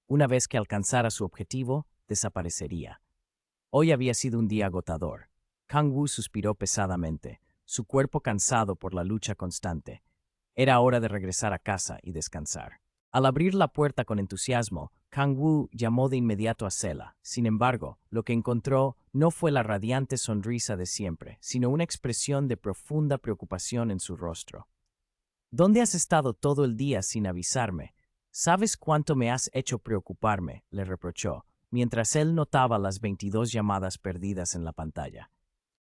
Una vez que alcanzara su objetivo, desaparecería. Hoy había sido un día agotador. Kang-woo suspiró pesadamente, su cuerpo cansado por la lucha constante. Era hora de regresar a casa y descansar. Al abrir la puerta con entusiasmo, Kang-woo llamó de inmediato a Sela. Sin embargo, lo que encontró no fue la radiante sonrisa de siempre, sino una expresión de profunda preocupación en su rostro. ¿Dónde has estado todo el día sin avisarme? ¿Sabes cuánto me has hecho preocuparme?, le reprochó, mientras él notaba las 22 llamadas perdidas en la pantalla.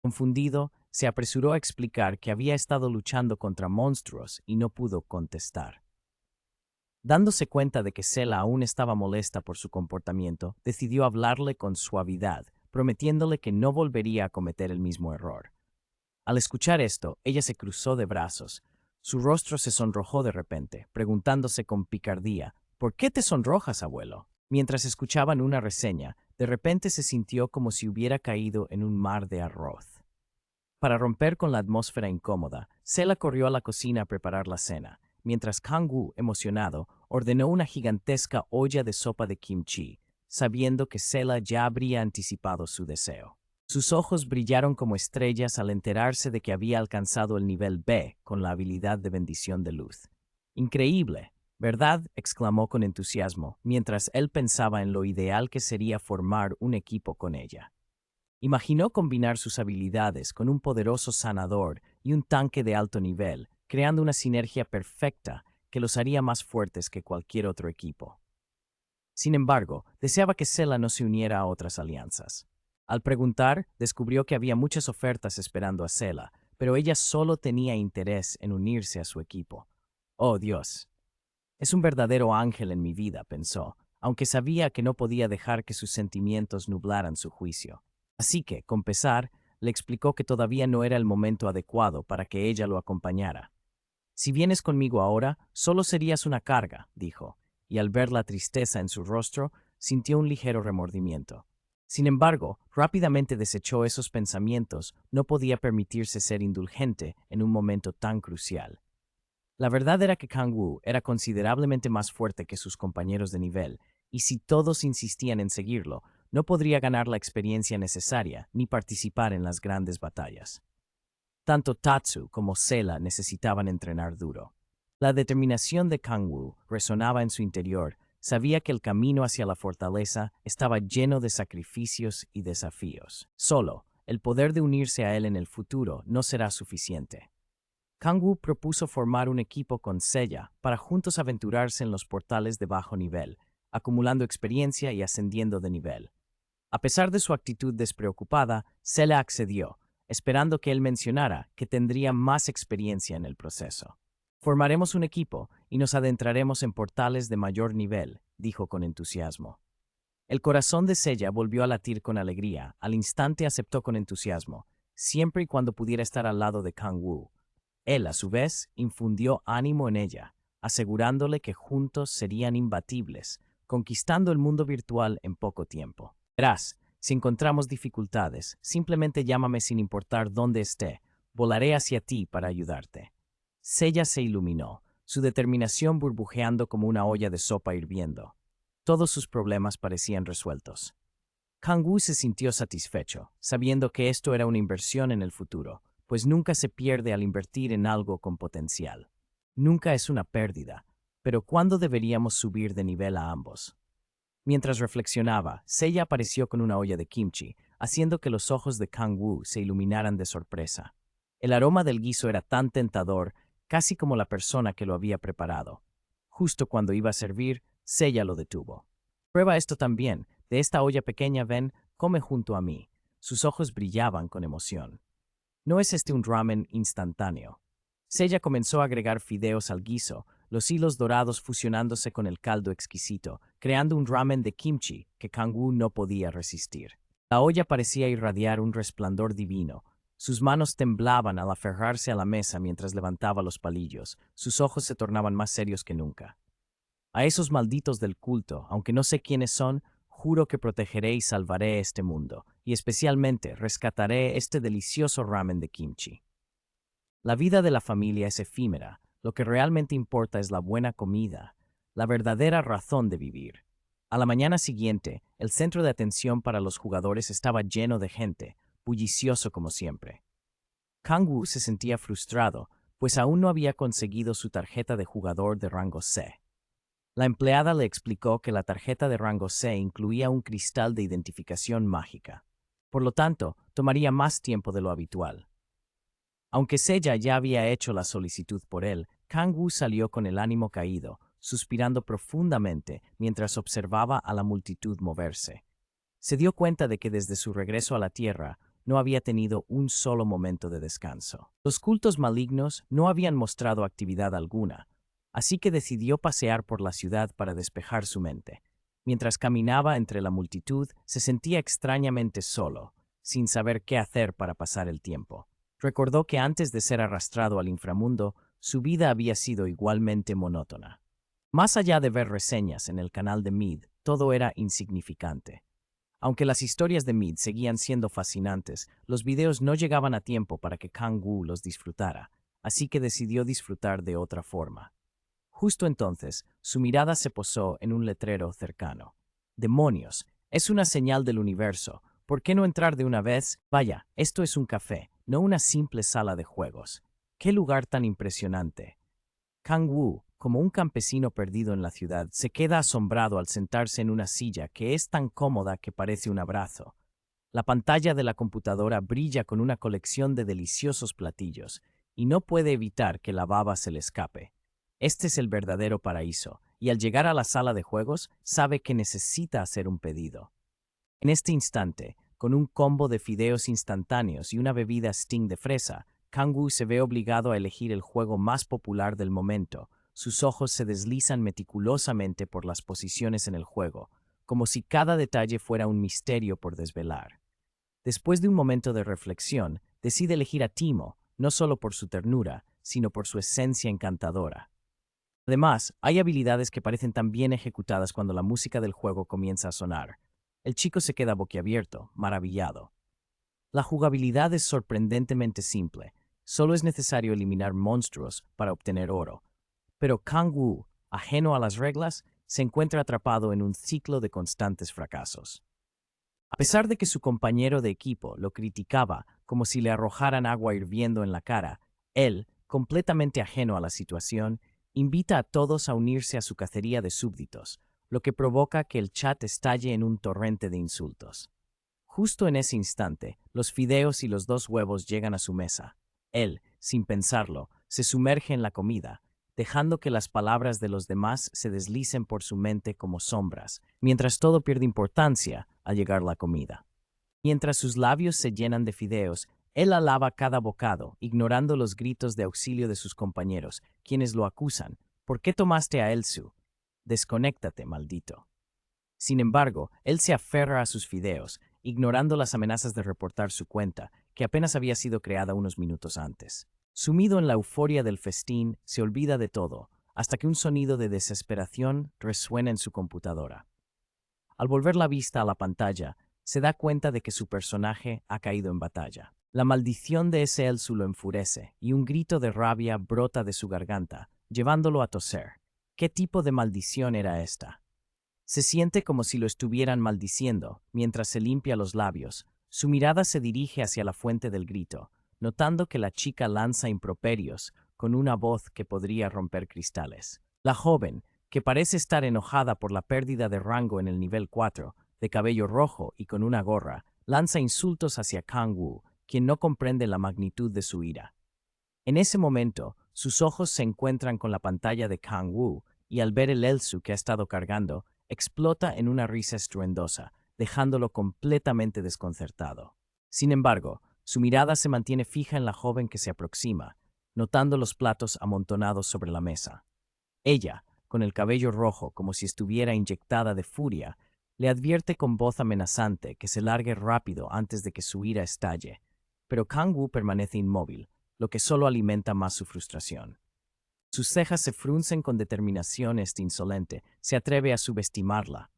Confundido, se apresuró a explicar que había estado luchando contra monstruos y no pudo contestar. Dándose cuenta de que Sela aún estaba molesta por su comportamiento, decidió hablarle con suavidad, prometiéndole que no volvería a cometer el mismo error. Al escuchar esto, ella se cruzó de brazos. Su rostro se sonrojó de repente, preguntándose con picardía: ¿por qué te sonrojas, abuelo? Mientras escuchaban una reseña, de repente se sintió como si hubiera caído en un mar de arroz. Para romper con la atmósfera incómoda, Sela corrió a la cocina a preparar la cena, mientras Kang-woo, emocionado, ordenó una gigantesca olla de sopa de kimchi, sabiendo que Sela ya habría anticipado su deseo. Sus ojos brillaron como estrellas al enterarse de que había alcanzado el nivel B con la habilidad de bendición de luz. Increíble. ¿Verdad?, exclamó con entusiasmo, mientras él pensaba en lo ideal que sería formar un equipo con ella. Imaginó combinar sus habilidades con un poderoso sanador y un tanque de alto nivel, creando una sinergia perfecta que los haría más fuertes que cualquier otro equipo. Sin embargo, deseaba que Sela no se uniera a otras alianzas. Al preguntar, descubrió que había muchas ofertas esperando a Sela, pero ella solo tenía interés en unirse a su equipo. Oh, Dios. Es un verdadero ángel en mi vida, pensó, aunque sabía que no podía dejar que sus sentimientos nublaran su juicio. Así que, con pesar, le explicó que todavía no era el momento adecuado para que ella lo acompañara. Si vienes conmigo ahora, solo serías una carga, dijo, y al ver la tristeza en su rostro, sintió un ligero remordimiento. Sin embargo, rápidamente desechó esos pensamientos, no podía permitirse ser indulgente en un momento tan crucial. La verdad era que Kang Wu era considerablemente más fuerte que sus compañeros de nivel, y si todos insistían en seguirlo, no podría ganar la experiencia necesaria ni participar en las grandes batallas. Tanto Tatsu como Sela necesitaban entrenar duro. La determinación de Kang Wu resonaba en su interior, sabía que el camino hacia la fortaleza estaba lleno de sacrificios y desafíos. Solo, el poder de unirse a él en el futuro no será suficiente. Kang Wu propuso formar un equipo con Seiya para juntos aventurarse en los portales de bajo nivel, acumulando experiencia y ascendiendo de nivel. A pesar de su actitud despreocupada, Sela accedió, esperando que él mencionara que tendría más experiencia en el proceso. Formaremos un equipo y nos adentraremos en portales de mayor nivel, dijo con entusiasmo. El corazón de Seiya volvió a latir con alegría, al instante aceptó con entusiasmo, siempre y cuando pudiera estar al lado de Kang Wu. Él, a su vez, infundió ánimo en ella, asegurándole que juntos serían imbatibles, conquistando el mundo virtual en poco tiempo. Verás, si encontramos dificultades, simplemente llámame sin importar dónde esté, volaré hacia ti para ayudarte. Seiya se iluminó, su determinación burbujeando como una olla de sopa hirviendo. Todos sus problemas parecían resueltos. Kang Wu se sintió satisfecho, sabiendo que esto era una inversión en el futuro, pues nunca se pierde al invertir en algo con potencial. Nunca es una pérdida, pero ¿cuándo deberíamos subir de nivel a ambos? Mientras reflexionaba, Seiya apareció con una olla de kimchi, haciendo que los ojos de Kang Wu se iluminaran de sorpresa. El aroma del guiso era tan tentador, casi como la persona que lo había preparado. Justo cuando iba a servir, Seiya lo detuvo. Prueba esto también, de esta olla pequeña ven, come junto a mí. Sus ojos brillaban con emoción. No es este un ramen instantáneo. Seiya comenzó a agregar fideos al guiso, los hilos dorados fusionándose con el caldo exquisito, creando un ramen de kimchi que Kang Wu no podía resistir. La olla parecía irradiar un resplandor divino. Sus manos temblaban al aferrarse a la mesa mientras levantaba los palillos. Sus ojos se tornaban más serios que nunca. A esos malditos del culto, aunque no sé quiénes son, juro que protegeré y salvaré este mundo, y especialmente rescataré este delicioso ramen de kimchi. La vida de la familia es efímera, lo que realmente importa es la buena comida, la verdadera razón de vivir. A la mañana siguiente, el centro de atención para los jugadores estaba lleno de gente, bullicioso como siempre. Kang Wu se sentía frustrado, pues aún no había conseguido su tarjeta de jugador de rango C. La empleada le explicó que la tarjeta de rango C incluía un cristal de identificación mágica. Por lo tanto, tomaría más tiempo de lo habitual. Aunque Seiya ya había hecho la solicitud por él, Kang Wu salió con el ánimo caído, suspirando profundamente mientras observaba a la multitud moverse. Se dio cuenta de que desde su regreso a la Tierra no había tenido un solo momento de descanso. Los cultos malignos no habían mostrado actividad alguna, así que decidió pasear por la ciudad para despejar su mente. Mientras caminaba entre la multitud, se sentía extrañamente solo, sin saber qué hacer para pasar el tiempo. Recordó que antes de ser arrastrado al inframundo, su vida había sido igualmente monótona. Más allá de ver reseñas en el canal de Mid, todo era insignificante. Aunque las historias de Mid seguían siendo fascinantes, los videos no llegaban a tiempo para que Kang Wu los disfrutara, así que decidió disfrutar de otra forma. Justo entonces, su mirada se posó en un letrero cercano. ¡Demonios! Es una señal del universo. ¿Por qué no entrar de una vez? Vaya, esto es un café, no una simple sala de juegos. ¡Qué lugar tan impresionante! Kang Wu, como un campesino perdido en la ciudad, se queda asombrado al sentarse en una silla que es tan cómoda que parece un abrazo. La pantalla de la computadora brilla con una colección de deliciosos platillos, y no puede evitar que la baba se le escape. Este es el verdadero paraíso, y al llegar a la sala de juegos, sabe que necesita hacer un pedido. En este instante, con un combo de fideos instantáneos y una bebida Sting de fresa, Kang-woo se ve obligado a elegir el juego más popular del momento. Sus ojos se deslizan meticulosamente por las posiciones en el juego, como si cada detalle fuera un misterio por desvelar. Después de un momento de reflexión, decide elegir a Timo, no solo por su ternura, sino por su esencia encantadora. Además, hay habilidades que parecen tan bien ejecutadas cuando la música del juego comienza a sonar. El chico se queda boquiabierto, maravillado. La jugabilidad es sorprendentemente simple. Solo es necesario eliminar monstruos para obtener oro. Pero Kang-woo, ajeno a las reglas, se encuentra atrapado en un ciclo de constantes fracasos. A pesar de que su compañero de equipo lo criticaba como si le arrojaran agua hirviendo en la cara, él, completamente ajeno a la situación, invita a todos a unirse a su cacería de súbditos, lo que provoca que el chat estalle en un torrente de insultos. Justo en ese instante, los fideos y los 2 huevos llegan a su mesa. Él, sin pensarlo, se sumerge en la comida, dejando que las palabras de los demás se deslicen por su mente como sombras, mientras todo pierde importancia al llegar la comida. Mientras sus labios se llenan de fideos, él alaba cada bocado, ignorando los gritos de auxilio de sus compañeros, quienes lo acusan. ¿Por qué tomaste a Elsu? Desconéctate, maldito. Sin embargo, él se aferra a sus fideos, ignorando las amenazas de reportar su cuenta, que apenas había sido creada unos minutos antes. Sumido en la euforia del festín, se olvida de todo, hasta que un sonido de desesperación resuena en su computadora. Al volver la vista a la pantalla, se da cuenta de que su personaje ha caído en batalla. La maldición de ese Elsu lo enfurece, y un grito de rabia brota de su garganta, llevándolo a toser. ¿Qué tipo de maldición era esta? Se siente como si lo estuvieran maldiciendo, mientras se limpia los labios. Su mirada se dirige hacia la fuente del grito, notando que la chica lanza improperios con una voz que podría romper cristales. La joven, que parece estar enojada por la pérdida de rango en el nivel 4, de cabello rojo y con una gorra, lanza insultos hacia Kang-woo, quien no comprende la magnitud de su ira. En ese momento, sus ojos se encuentran con la pantalla de Kang-woo, y al ver el Elsu que ha estado cargando, explota en una risa estruendosa, dejándolo completamente desconcertado. Sin embargo, su mirada se mantiene fija en la joven que se aproxima, notando los platos amontonados sobre la mesa. Ella, con el cabello rojo como si estuviera inyectada de furia, le advierte con voz amenazante que se largue rápido antes de que su ira estalle, pero Kang-woo permanece inmóvil, lo que solo alimenta más su frustración. Sus cejas se fruncen con determinación. Este insolente se atreve a subestimarla.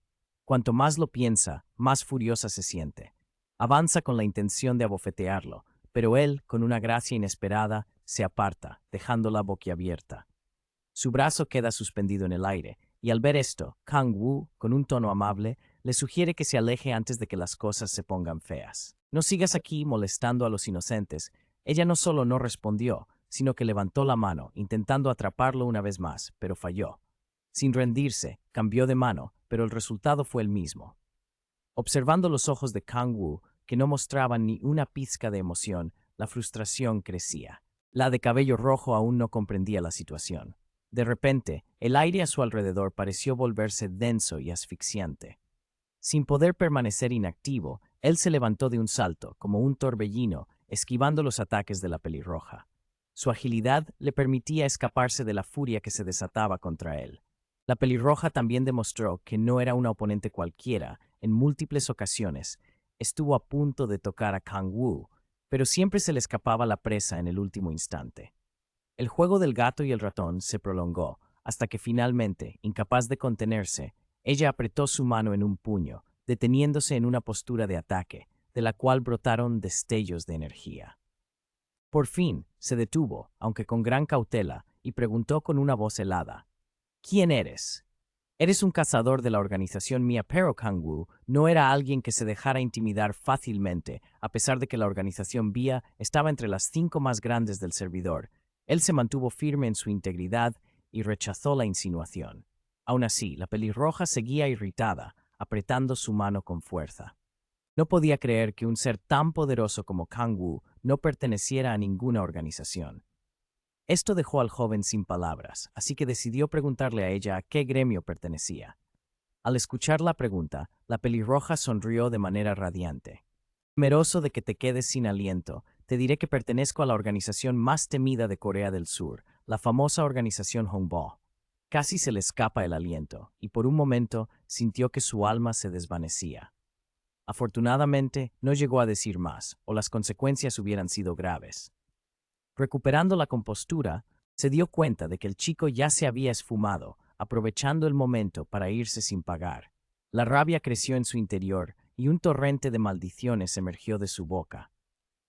Cuanto más lo piensa, más furiosa se siente. Avanza con la intención de abofetearlo, pero él, con una gracia inesperada, se aparta, dejándola boquiabierta. Su brazo queda suspendido en el aire, y al ver esto, Kang-woo, con un tono amable, le sugiere que se aleje antes de que las cosas se pongan feas. No sigas aquí molestando a los inocentes. Ella no solo no respondió, sino que levantó la mano, intentando atraparlo una vez más, pero falló. Sin rendirse, cambió de mano, pero el resultado fue el mismo. Observando los ojos de Kang-woo, que no mostraban ni una pizca de emoción, la frustración crecía. La de cabello rojo aún no comprendía la situación. De repente, el aire a su alrededor pareció volverse denso y asfixiante. Sin poder permanecer inactivo, él se levantó de un salto, como un torbellino, esquivando los ataques de la pelirroja. Su agilidad le permitía escaparse de la furia que se desataba contra él. La pelirroja también demostró que no era una oponente cualquiera. En múltiples ocasiones estuvo a punto de tocar a Kang-woo, pero siempre se le escapaba la presa en el último instante. El juego del gato y el ratón se prolongó, hasta que finalmente, incapaz de contenerse, ella apretó su mano en un puño, deteniéndose en una postura de ataque, de la cual brotaron destellos de energía. Por fin, se detuvo, aunque con gran cautela, y preguntó con una voz helada: ¿Quién eres? Eres un cazador de la organización Mia, pero Kang-woo no era alguien que se dejara intimidar fácilmente, a pesar de que la organización Via estaba entre las 5 más grandes del servidor. Él se mantuvo firme en su integridad y rechazó la insinuación. Aún así, la pelirroja seguía irritada, apretando su mano con fuerza. No podía creer que un ser tan poderoso como Kang Wu no perteneciera a ninguna organización. Esto dejó al joven sin palabras, así que decidió preguntarle a ella a qué gremio pertenecía. Al escuchar la pregunta, la pelirroja sonrió de manera radiante. Temeroso de que te quedes sin aliento, te diré que pertenezco a la organización más temida de Corea del Sur, la famosa organización Hongbao. Casi se le escapa el aliento, y por un momento sintió que su alma se desvanecía. Afortunadamente, no llegó a decir más, o las consecuencias hubieran sido graves. Recuperando la compostura, se dio cuenta de que el chico ya se había esfumado, aprovechando el momento para irse sin pagar. La rabia creció en su interior y un torrente de maldiciones emergió de su boca.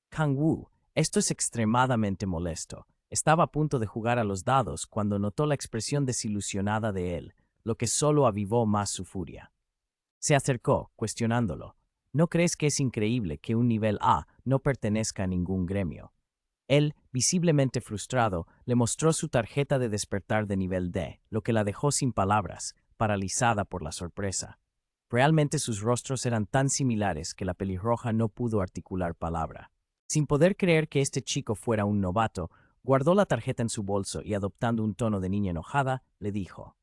Kang Wu, esto es extremadamente molesto. Estaba a punto de jugar a los dados cuando notó la expresión desilusionada de él, lo que solo avivó más su furia. Se acercó, cuestionándolo. ¿No crees que es increíble que un nivel A no pertenezca a ningún gremio? Él, visiblemente frustrado, le mostró su tarjeta de despertar de nivel D, lo que la dejó sin palabras, paralizada por la sorpresa. Realmente sus rostros eran tan similares que la pelirroja no pudo articular palabra. Sin poder creer que este chico fuera un novato, guardó la tarjeta en su bolso y adoptando un tono de niña enojada, le dijo: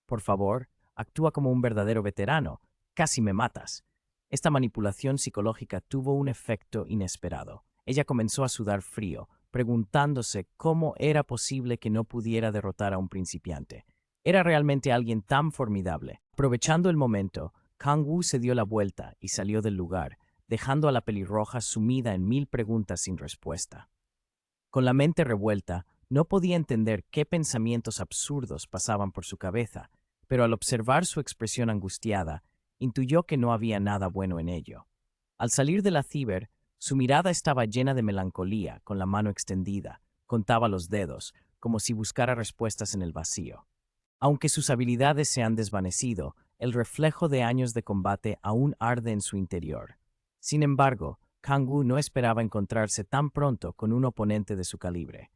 «Por favor, actúa como un verdadero veterano. Casi me matas». Esta manipulación psicológica tuvo un efecto inesperado. Ella comenzó a sudar frío, preguntándose cómo era posible que no pudiera derrotar a un principiante. ¿Era realmente alguien tan formidable? Aprovechando el momento, Kang Wu se dio la vuelta y salió del lugar, dejando a la pelirroja sumida en 1000 preguntas sin respuesta. Con la mente revuelta, no podía entender qué pensamientos absurdos pasaban por su cabeza, pero al observar su expresión angustiada, intuyó que no había nada bueno en ello. Al salir de la ciber, su mirada estaba llena de melancolía, con la mano extendida, contaba los dedos, como si buscara respuestas en el vacío. Aunque sus habilidades se han desvanecido, el reflejo de años de combate aún arde en su interior. Sin embargo, Kang Wu no esperaba encontrarse tan pronto con un oponente de su calibre.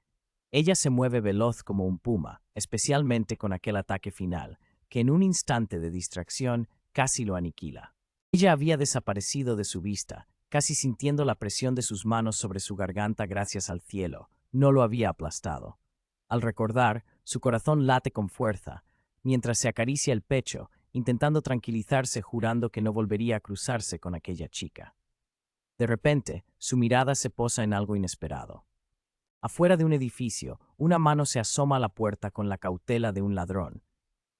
Ella se mueve veloz como un puma, especialmente con aquel ataque final, que en un instante de distracción casi lo aniquila. Ella había desaparecido de su vista, casi sintiendo la presión de sus manos sobre su garganta gracias al cielo. No lo había aplastado. Al recordar, su corazón late con fuerza, mientras se acaricia el pecho, intentando tranquilizarse jurando que no volvería a cruzarse con aquella chica. De repente, su mirada se posa en algo inesperado. Afuera de un edificio, una mano se asoma a la puerta con la cautela de un ladrón.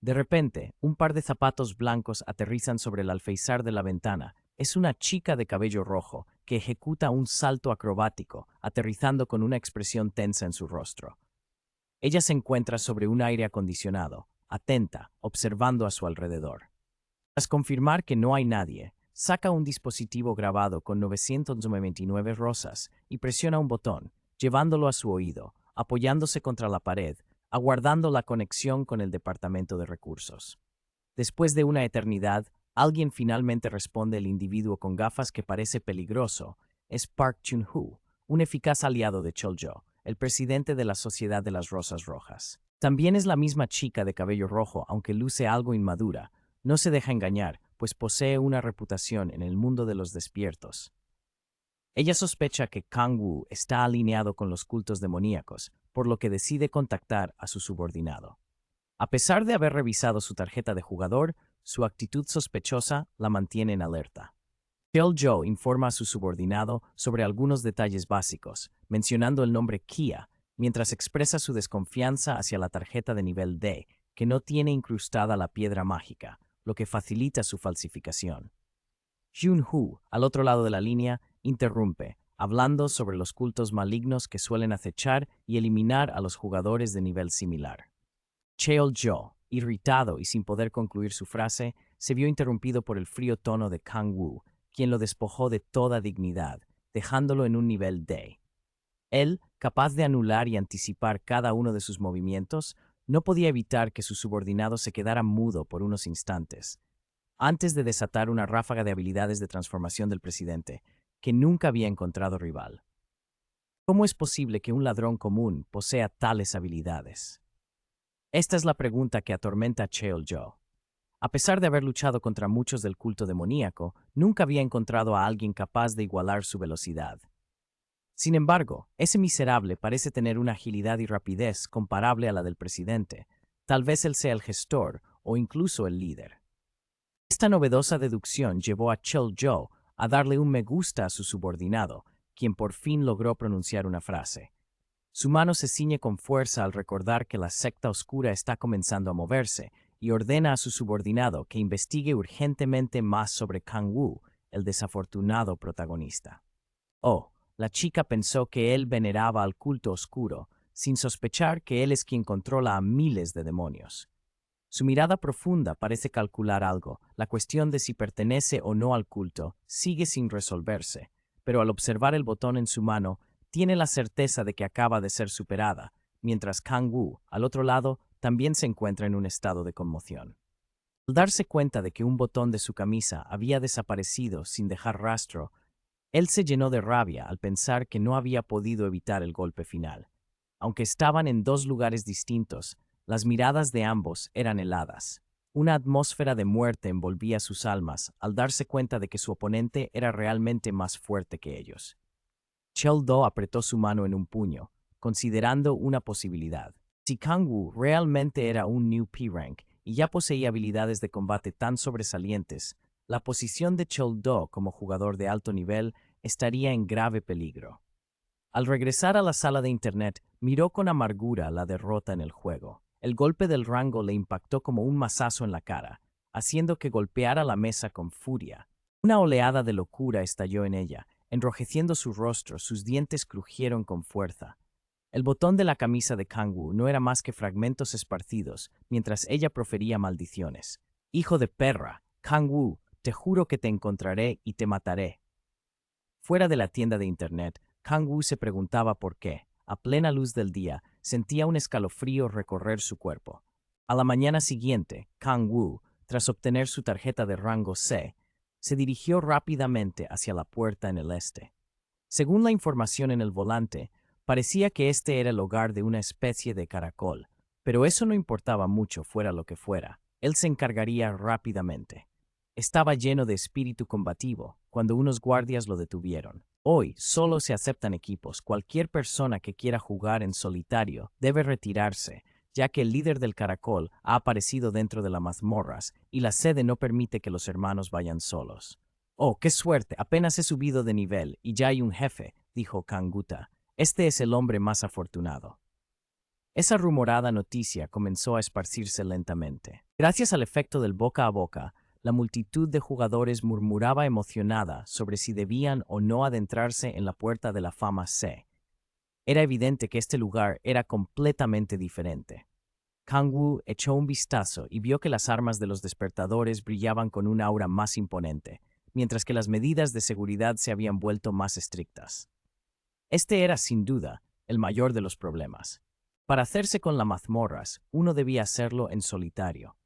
De repente, un par de zapatos blancos aterrizan sobre el alféizar de la ventana. Es una chica de cabello rojo que ejecuta un salto acrobático, aterrizando con una expresión tensa en su rostro. Ella se encuentra sobre un aire acondicionado, atenta, observando a su alrededor. Tras confirmar que no hay nadie, saca un dispositivo grabado con 999 rosas y presiona un botón, llevándolo a su oído, apoyándose contra la pared, aguardando la conexión con el Departamento de Recursos. Después de una eternidad, alguien finalmente responde. El individuo con gafas que parece peligroso es Park Chun-hoo, un eficaz aliado de Chol-jo, el presidente de la Sociedad de las Rosas Rojas. También es la misma chica de cabello rojo, aunque luce algo inmadura. No se deja engañar, pues posee una reputación en el mundo de los despiertos. Ella sospecha que Kang Wu está alineado con los cultos demoníacos, por lo que decide contactar a su subordinado. A pesar de haber revisado su tarjeta de jugador, su actitud sospechosa la mantiene en alerta. Chol-jo informa a su subordinado sobre algunos detalles básicos, mencionando el nombre Kia, mientras expresa su desconfianza hacia la tarjeta de nivel D, que no tiene incrustada la piedra mágica, lo que facilita su falsificación. Jun-hoo, al otro lado de la línea, interrumpe, hablando sobre los cultos malignos que suelen acechar y eliminar a los jugadores de nivel similar. Cheol-jo, irritado y sin poder concluir su frase, se vio interrumpido por el frío tono de Kang Wu, quien lo despojó de toda dignidad, dejándolo en un nivel D. Él, capaz de anular y anticipar cada uno de sus movimientos, no podía evitar que su subordinado se quedara mudo por unos instantes, antes de desatar una ráfaga de habilidades de transformación del presidente, que nunca había encontrado rival. ¿Cómo es posible que un ladrón común posea tales habilidades? Esta es la pregunta que atormenta a Cheol-jo. A pesar de haber luchado contra muchos del culto demoníaco, nunca había encontrado a alguien capaz de igualar su velocidad. Sin embargo, ese miserable parece tener una agilidad y rapidez comparable a la del presidente. Tal vez él sea el gestor o incluso el líder. Esta novedosa deducción llevó a Cheol-jo a darle un me gusta a su subordinado, quien por fin logró pronunciar una frase. Su mano se ciñe con fuerza al recordar que la secta oscura está comenzando a moverse y ordena a su subordinado que investigue urgentemente más sobre Kang-woo, el desafortunado protagonista. Oh, la chica pensó que él veneraba al culto oscuro, sin sospechar que él es quien controla a miles de demonios. Su mirada profunda parece calcular algo. La cuestión de si pertenece o no al culto sigue sin resolverse, pero al observar el botón en su mano, tiene la certeza de que acaba de ser superada, mientras Kang-woo, al otro lado, también se encuentra en un estado de conmoción. Al darse cuenta de que un botón de su camisa había desaparecido sin dejar rastro, él se llenó de rabia al pensar que no había podido evitar el golpe final. Aunque estaban en dos lugares distintos, las miradas de ambos eran heladas. Una atmósfera de muerte envolvía sus almas al darse cuenta de que su oponente era realmente más fuerte que ellos. Cheol-do apretó su mano en un puño, considerando una posibilidad. Si Kang-woo realmente era un New P-Rank y ya poseía habilidades de combate tan sobresalientes, la posición de Cheol-do como jugador de alto nivel estaría en grave peligro. Al regresar a la sala de internet, miró con amargura la derrota en el juego. El golpe del rango le impactó como un mazazo en la cara, haciendo que golpeara la mesa con furia. Una oleada de locura estalló en ella, enrojeciendo su rostro, sus dientes crujieron con fuerza. El botón de la camisa de Kang-woo no era más que fragmentos esparcidos, mientras ella profería maldiciones. «Hijo de perra, Kang-woo, te juro que te encontraré y te mataré». Fuera de la tienda de internet, Kang-woo se preguntaba por qué, a plena luz del día, sentía un escalofrío recorrer su cuerpo. A la mañana siguiente, Kang-woo, tras obtener su tarjeta de rango C, se dirigió rápidamente hacia la puerta en el este. Según la información en el volante, parecía que este era el hogar de una especie de caracol, pero eso no importaba mucho fuera lo que fuera. Él se encargaría rápidamente. Estaba lleno de espíritu combativo cuando unos guardias lo detuvieron. Hoy solo se aceptan equipos. Cualquier persona que quiera jugar en solitario debe retirarse, ya que el líder del caracol ha aparecido dentro de las mazmorras y la sede no permite que los hermanos vayan solos. «Oh, qué suerte, apenas he subido de nivel y ya hay un jefe», dijo Kanguta. «Este es el hombre más afortunado». Esa rumorada noticia comenzó a esparcirse lentamente. Gracias al efecto del boca a boca, la multitud de jugadores murmuraba emocionada sobre si debían o no adentrarse en la puerta de la fama C. Era evidente que este lugar era completamente diferente. Kang-woo echó un vistazo y vio que las armas de los despertadores brillaban con un aura más imponente, mientras que las medidas de seguridad se habían vuelto más estrictas. Este era, sin duda, el mayor de los problemas. Para hacerse con las mazmorras, uno debía hacerlo en solitario.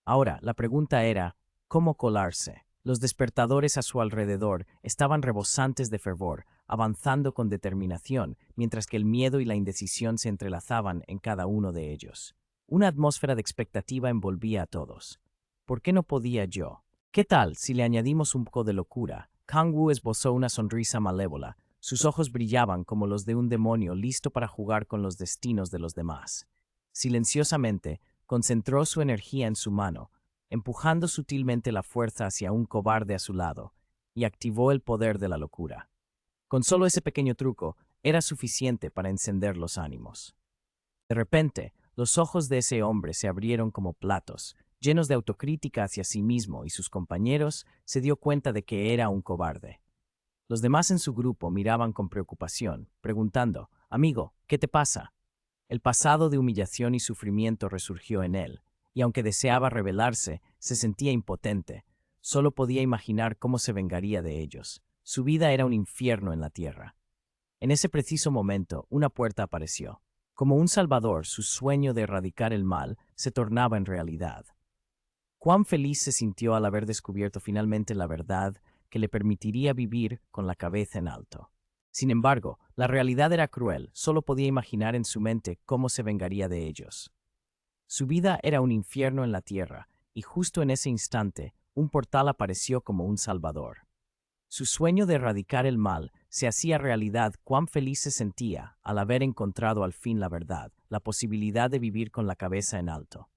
Ahora, la pregunta era, ¿cómo colarse? Los despertadores a su alrededor estaban rebosantes de fervor, avanzando con determinación, mientras que el miedo y la indecisión se entrelazaban en cada uno de ellos. Una atmósfera de expectativa envolvía a todos. ¿Por qué no podía yo? ¿Qué tal si le añadimos un poco de locura? Kang-woo esbozó una sonrisa malévola. Sus ojos brillaban como los de un demonio listo para jugar con los destinos de los demás. Silenciosamente, concentró su energía en su mano, empujando sutilmente la fuerza hacia un cobarde a su lado, y activó el poder de la locura. Con solo ese pequeño truco, era suficiente para encender los ánimos. De repente, los ojos de ese hombre se abrieron como platos, llenos de autocrítica hacia sí mismo y sus compañeros, se dio cuenta de que era un cobarde. Los demás en su grupo miraban con preocupación, preguntando, «Amigo, ¿qué te pasa?». El pasado de humillación y sufrimiento resurgió en él, y aunque deseaba rebelarse, se sentía impotente. Solo podía imaginar cómo se vengaría de ellos. Su vida era un infierno en la tierra. En ese preciso momento, una puerta apareció. Como un salvador, su sueño de erradicar el mal se tornaba en realidad. Cuán feliz se sintió al haber descubierto finalmente la verdad que le permitiría vivir con la cabeza en alto. Sin embargo, la realidad era cruel, solo podía imaginar en su mente cómo se vengaría de ellos. Su vida era un infierno en la tierra, y justo en ese instante, un portal apareció como un salvador. Su sueño de erradicar el mal se hacía realidad. Cuán feliz se sentía al haber encontrado al fin la verdad, la posibilidad de vivir con la cabeza en alto.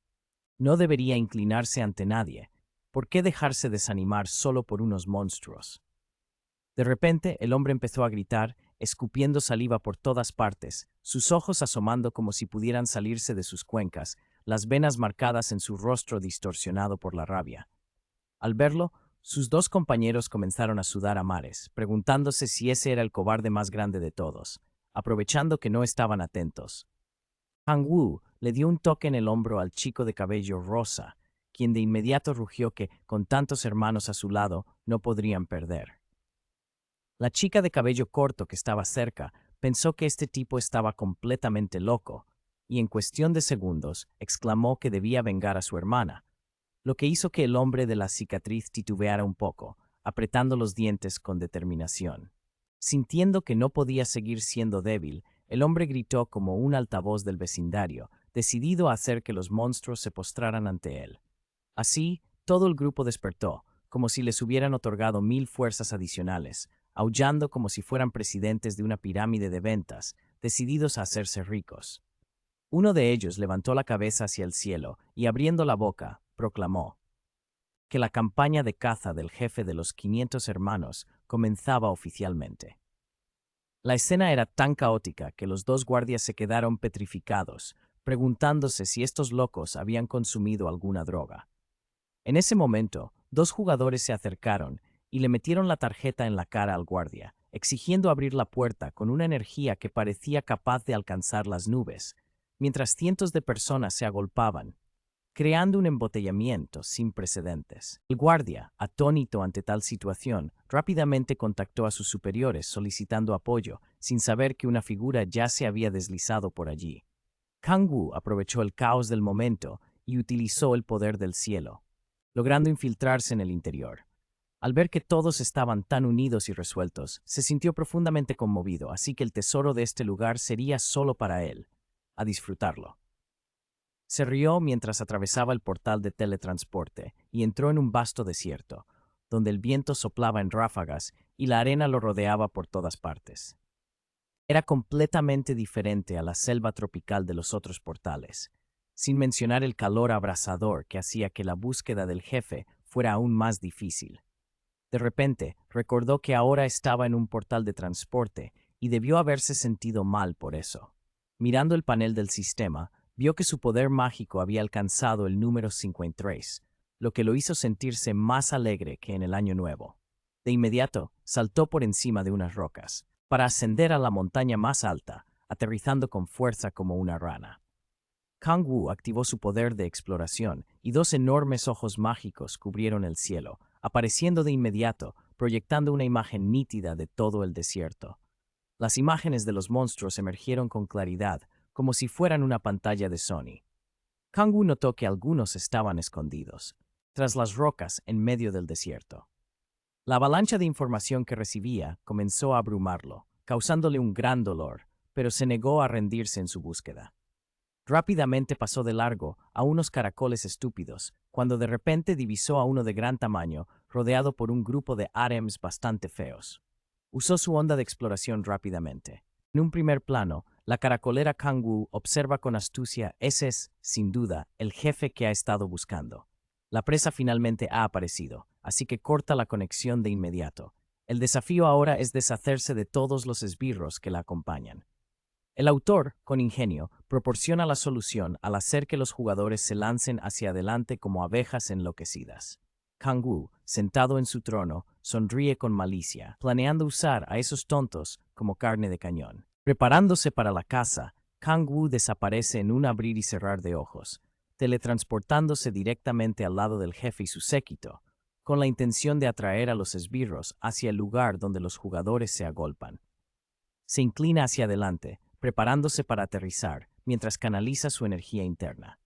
No debería inclinarse ante nadie. ¿Por qué dejarse desanimar solo por unos monstruos? De repente, el hombre empezó a gritar, escupiendo saliva por todas partes, sus ojos asomando como si pudieran salirse de sus cuencas, las venas marcadas en su rostro distorsionado por la rabia. Al verlo, sus dos compañeros comenzaron a sudar a mares, preguntándose si ese era el cobarde más grande de todos, aprovechando que no estaban atentos. Han Wu le dio un toque en el hombro al chico de cabello rosa, quien de inmediato rugió que, con tantos hermanos a su lado, no podrían perder. La chica de cabello corto que estaba cerca pensó que este tipo estaba completamente loco, y en cuestión de segundos exclamó que debía vengar a su hermana, lo que hizo que el hombre de la cicatriz titubeara un poco, apretando los dientes con determinación. Sintiendo que no podía seguir siendo débil, el hombre gritó como un altavoz del vecindario, decidido a hacer que los monstruos se postraran ante él. Así, todo el grupo despertó, como si les hubieran otorgado 1000 fuerzas adicionales, aullando como si fueran presidentes de una pirámide de ventas, decididos a hacerse ricos. Uno de ellos levantó la cabeza hacia el cielo y, abriendo la boca, proclamó que la campaña de caza del jefe de los 500 hermanos comenzaba oficialmente. La escena era tan caótica que los dos guardias se quedaron petrificados, preguntándose si estos locos habían consumido alguna droga. En ese momento, dos jugadores se acercaron y le metieron la tarjeta en la cara al guardia, exigiendo abrir la puerta con una energía que parecía capaz de alcanzar las nubes, mientras cientos de personas se agolpaban, creando un embotellamiento sin precedentes. El guardia, atónito ante tal situación, rápidamente contactó a sus superiores solicitando apoyo, sin saber que una figura ya se había deslizado por allí. Kang Wu aprovechó el caos del momento y utilizó el poder del cielo, logrando infiltrarse en el interior. Al ver que todos estaban tan unidos y resueltos, se sintió profundamente conmovido, así que el tesoro de este lugar sería solo para él. A disfrutarlo. Se rió mientras atravesaba el portal de teletransporte y entró en un vasto desierto, donde el viento soplaba en ráfagas y la arena lo rodeaba por todas partes. Era completamente diferente a la selva tropical de los otros portales, sin mencionar el calor abrasador que hacía que la búsqueda del jefe fuera aún más difícil. De repente, recordó que ahora estaba en un portal de transporte y debió haberse sentido mal por eso. Mirando el panel del sistema, vio que su poder mágico había alcanzado el número 53, lo que lo hizo sentirse más alegre que en el año nuevo. De inmediato, saltó por encima de unas rocas, para ascender a la montaña más alta, aterrizando con fuerza como una rana. Kang Wu activó su poder de exploración y dos enormes ojos mágicos cubrieron el cielo, apareciendo de inmediato, proyectando una imagen nítida de todo el desierto. Las imágenes de los monstruos emergieron con claridad, como si fueran una pantalla de Sony. Kang Wu notó que algunos estaban escondidos, tras las rocas en medio del desierto. La avalancha de información que recibía comenzó a abrumarlo, causándole un gran dolor, pero se negó a rendirse en su búsqueda. Rápidamente pasó de largo a unos caracoles estúpidos, cuando de repente divisó a uno de gran tamaño, rodeado por un grupo de harems bastante feos. Usó su onda de exploración rápidamente. En un primer plano, la caracolera Kang Wu observa con astucia: ese es, sin duda, el jefe que ha estado buscando. La presa finalmente ha aparecido, así que corta la conexión de inmediato. El desafío ahora es deshacerse de todos los esbirros que la acompañan. El autor, con ingenio, proporciona la solución al hacer que los jugadores se lancen hacia adelante como abejas enloquecidas. Kang Wu, sentado en su trono, sonríe con malicia, planeando usar a esos tontos como carne de cañón. Preparándose para la caza, Kang Wu desaparece en un abrir y cerrar de ojos, teletransportándose directamente al lado del jefe y su séquito, con la intención de atraer a los esbirros hacia el lugar donde los jugadores se agolpan. Se inclina hacia adelante, preparándose para aterrizar, mientras canaliza su energía interna.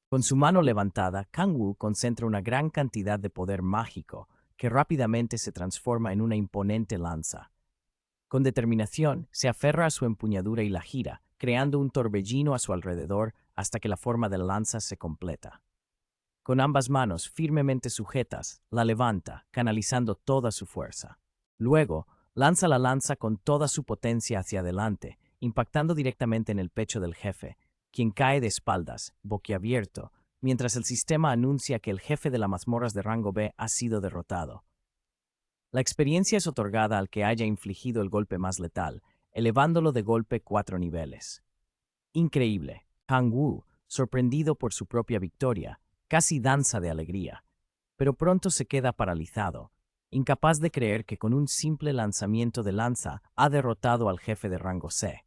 Con su mano levantada, Kang Wu concentra una gran cantidad de poder mágico que rápidamente se transforma en una imponente lanza. Con determinación, se aferra a su empuñadura y la gira, creando un torbellino a su alrededor hasta que la forma de la lanza se completa. Con ambas manos firmemente sujetas, la levanta, canalizando toda su fuerza. Luego, lanza la lanza con toda su potencia hacia adelante, impactando directamente en el pecho del jefe, quien cae de espaldas, boquiabierto, mientras el sistema anuncia que el jefe de las mazmorras de rango B ha sido derrotado. La experiencia es otorgada al que haya infligido el golpe más letal, elevándolo de golpe 4 niveles. Increíble. Kang Wu, sorprendido por su propia victoria, casi danza de alegría, pero pronto se queda paralizado, incapaz de creer que con un simple lanzamiento de lanza ha derrotado al jefe de rango C.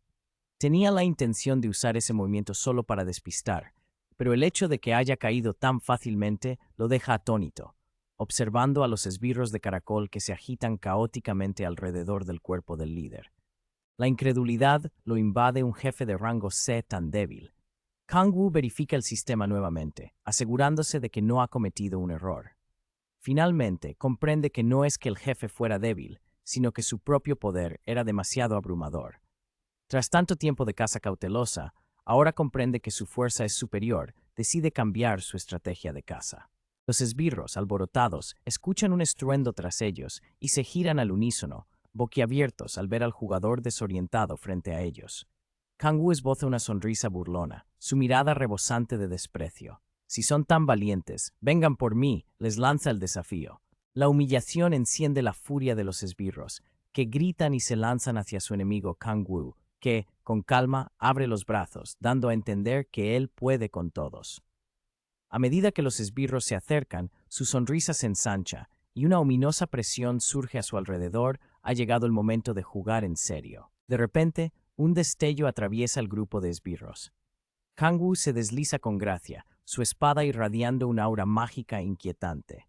Tenía la intención de usar ese movimiento solo para despistar, pero el hecho de que haya caído tan fácilmente lo deja atónito, observando a los esbirros de caracol que se agitan caóticamente alrededor del cuerpo del líder. La incredulidad lo invade un jefe de rango C tan débil. Kang Wu verifica el sistema nuevamente, asegurándose de que no ha cometido un error. Finalmente, comprende que no es que el jefe fuera débil, sino que su propio poder era demasiado abrumador. Tras tanto tiempo de caza cautelosa, ahora comprende que su fuerza es superior, decide cambiar su estrategia de caza. Los esbirros, alborotados, escuchan un estruendo tras ellos y se giran al unísono, boquiabiertos al ver al jugador desorientado frente a ellos. Kang Wu esboza una sonrisa burlona, su mirada rebosante de desprecio. Si son tan valientes, vengan por mí, les lanza el desafío. La humillación enciende la furia de los esbirros, que gritan y se lanzan hacia su enemigo Kang Wu, que, con calma, abre los brazos, dando a entender que él puede con todos. A medida que los esbirros se acercan, su sonrisa se ensancha y una ominosa presión surge a su alrededor. Ha llegado el momento de jugar en serio. De repente, un destello atraviesa el grupo de esbirros. Kang Wu se desliza con gracia, su espada irradiando una aura mágica e inquietante.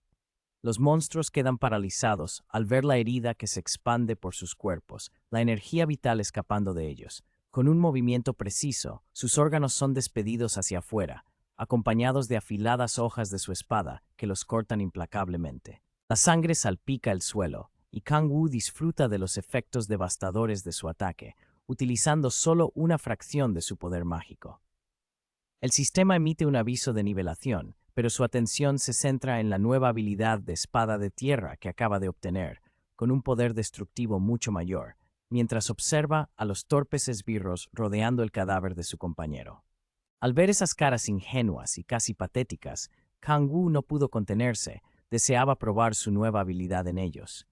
Los monstruos quedan paralizados al ver la herida que se expande por sus cuerpos, la energía vital escapando de ellos. Con un movimiento preciso, sus órganos son despedidos hacia afuera, acompañados de afiladas hojas de su espada que los cortan implacablemente. La sangre salpica el suelo, y Kang Wu disfruta de los efectos devastadores de su ataque, utilizando solo una fracción de su poder mágico. El sistema emite un aviso de nivelación, pero su atención se centra en la nueva habilidad de espada de tierra que acaba de obtener, con un poder destructivo mucho mayor, mientras observa a los torpes esbirros rodeando el cadáver de su compañero. Al ver esas caras ingenuas y casi patéticas, Kang Wu no pudo contenerse, deseaba probar su nueva habilidad en ellos.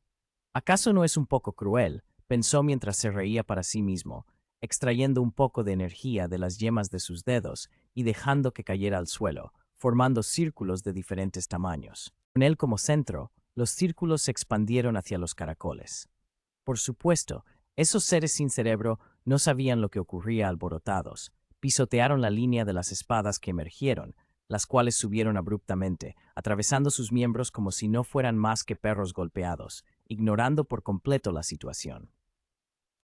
¿Acaso no es un poco cruel?, pensó mientras se reía para sí mismo, extrayendo un poco de energía de las yemas de sus dedos y dejando que cayera al suelo, formando círculos de diferentes tamaños. Con él como centro, los círculos se expandieron hacia los caracoles. Por supuesto, esos seres sin cerebro no sabían lo que ocurría alborotados. Pisotearon la línea de las espadas que emergieron, las cuales subieron abruptamente, atravesando sus miembros como si no fueran más que perros golpeados, ignorando por completo la situación.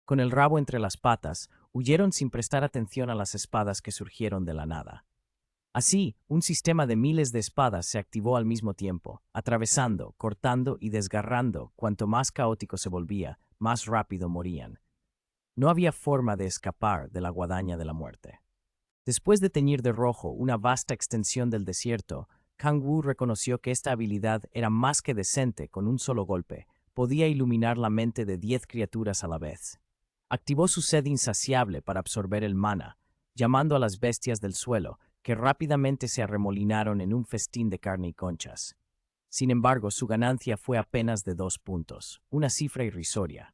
Con el rabo entre las patas, huyeron sin prestar atención a las espadas que surgieron de la nada. Así, un sistema de miles de espadas se activó al mismo tiempo, atravesando, cortando y desgarrando. Cuanto más caótico se volvía, más rápido morían. No había forma de escapar de la guadaña de la muerte. Después de teñir de rojo una vasta extensión del desierto, Kang Wu reconoció que esta habilidad era más que decente. Con un solo golpe, podía iluminar la mente de 10 criaturas a la vez. Activó su sed insaciable para absorber el mana, llamando a las bestias del suelo, que rápidamente se arremolinaron en un festín de carne y conchas. Sin embargo, su ganancia fue apenas de 2 puntos, una cifra irrisoria.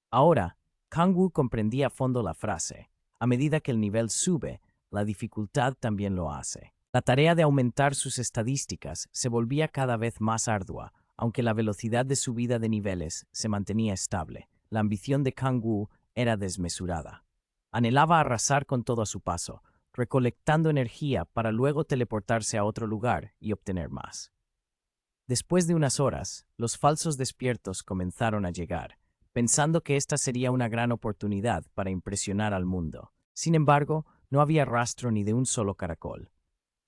Ahora, Kang Wu comprendía a fondo la frase: a medida que el nivel sube, la dificultad también lo hace. La tarea de aumentar sus estadísticas se volvía cada vez más ardua, aunque la velocidad de subida de niveles se mantenía estable. La ambición de Kang Wu era desmesurada. Anhelaba arrasar con todo a su paso, recolectando energía para luego teleportarse a otro lugar y obtener más. Después de unas horas, los falsos despiertos comenzaron a llegar, pensando que esta sería una gran oportunidad para impresionar al mundo. Sin embargo, no había rastro ni de un solo caracol.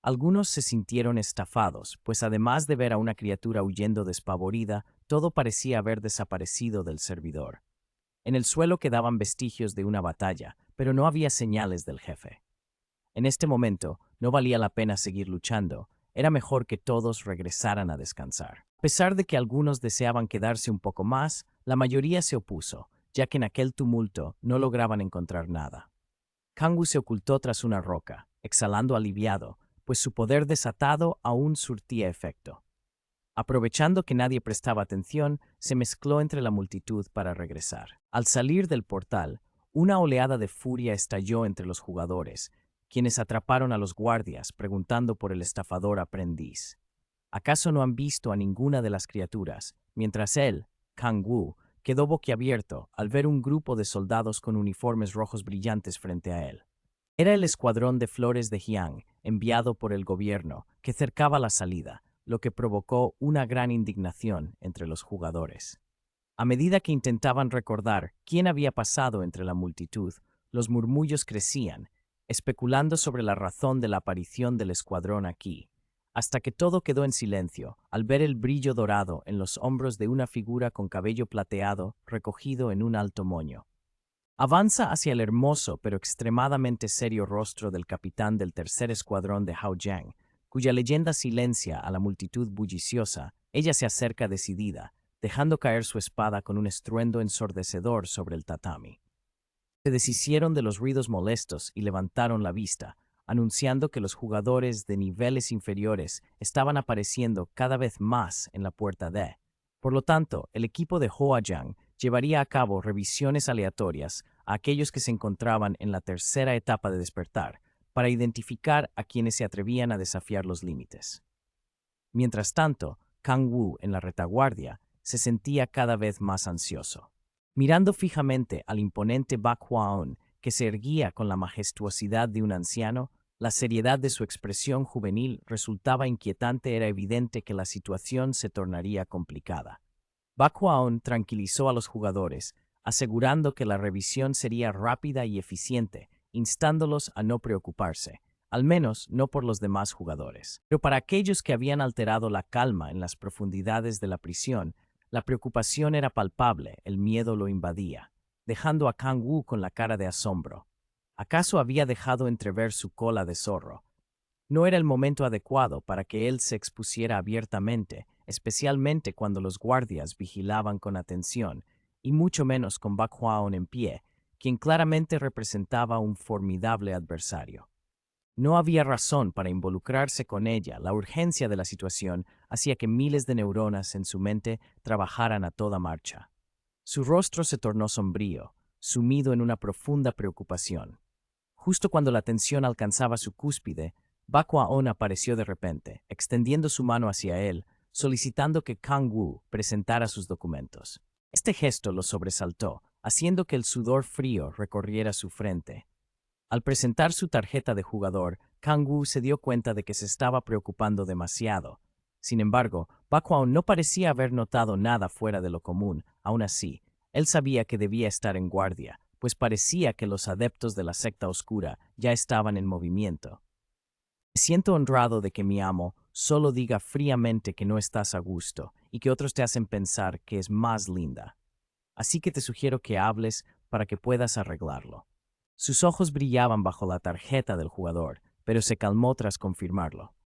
Algunos se sintieron estafados, pues además de ver a una criatura huyendo despavorida, todo parecía haber desaparecido del servidor. En el suelo quedaban vestigios de una batalla, pero no había señales del jefe. En este momento, no valía la pena seguir luchando, era mejor que todos regresaran a descansar. A pesar de que algunos deseaban quedarse un poco más, la mayoría se opuso, ya que en aquel tumulto no lograban encontrar nada. Kangwu se ocultó tras una roca, exhalando aliviado, pues su poder desatado aún surtía efecto. Aprovechando que nadie prestaba atención, se mezcló entre la multitud para regresar. Al salir del portal, una oleada de furia estalló entre los jugadores, quienes atraparon a los guardias preguntando por el estafador aprendiz. ¿Acaso no han visto a ninguna de las criaturas? Mientras él, Kangwu, quedó boquiabierto al ver un grupo de soldados con uniformes rojos brillantes frente a él. Era el escuadrón de flores de Jiang, enviado por el gobierno, que cercaba la salida, lo que provocó una gran indignación entre los jugadores. A medida que intentaban recordar quién había pasado entre la multitud, los murmullos crecían, especulando sobre la razón de la aparición del escuadrón aquí, hasta que todo quedó en silencio al ver el brillo dorado en los hombros de una figura con cabello plateado recogido en un alto moño. Avanza hacia el hermoso pero extremadamente serio rostro del capitán del tercer escuadrón de Haojiang, cuya leyenda silencia a la multitud bulliciosa. Ella se acerca decidida, dejando caer su espada con un estruendo ensordecedor sobre el tatami. Se deshicieron de los ruidos molestos y levantaron la vista, anunciando que los jugadores de niveles inferiores estaban apareciendo cada vez más en la puerta D. Por lo tanto, el equipo de Haojiang llevaría a cabo revisiones aleatorias a aquellos que se encontraban en la tercera etapa de despertar, para identificar a quienes se atrevían a desafiar los límites. Mientras tanto, Kangwu, en la retaguardia, se sentía cada vez más ansioso. Mirando fijamente al imponente Bak Hwaon, que se erguía con la majestuosidad de un anciano, la seriedad de su expresión juvenil resultaba inquietante. Era evidente que la situación se tornaría complicada. Bak Hwaon tranquilizó a los jugadores, asegurando que la revisión sería rápida y eficiente, instándolos a no preocuparse, al menos no por los demás jugadores. Pero para aquellos que habían alterado la calma en las profundidades de la prisión, la preocupación era palpable, el miedo lo invadía, dejando a Kangwu con la cara de asombro. ¿Acaso había dejado entrever su cola de zorro? No era el momento adecuado para que él se expusiera abiertamente, especialmente cuando los guardias vigilaban con atención, y mucho menos con Bak Hwaon en pie, quien claramente representaba un formidable adversario. No había razón para involucrarse con ella. La urgencia de la situación hacía que miles de neuronas en su mente trabajaran a toda marcha. Su rostro se tornó sombrío, sumido en una profunda preocupación. Justo cuando la tensión alcanzaba su cúspide, Bak Hwaon apareció de repente, extendiendo su mano hacia él, solicitando que Kangwu presentara sus documentos. Este gesto lo sobresaltó, haciendo que el sudor frío recorriera su frente. Al presentar su tarjeta de jugador, Kangwu se dio cuenta de que se estaba preocupando demasiado. Sin embargo, Bak Hwaon no parecía haber notado nada fuera de lo común. Aún así, él sabía que debía estar en guardia, pues parecía que los adeptos de la secta oscura ya estaban en movimiento. Me siento honrado de que mi amo solo diga fríamente que no estás a gusto y que otros te hacen pensar que es más linda. Así que te sugiero que hables para que puedas arreglarlo. Sus ojos brillaban bajo la tarjeta del jugador, pero se calmó tras confirmarlo.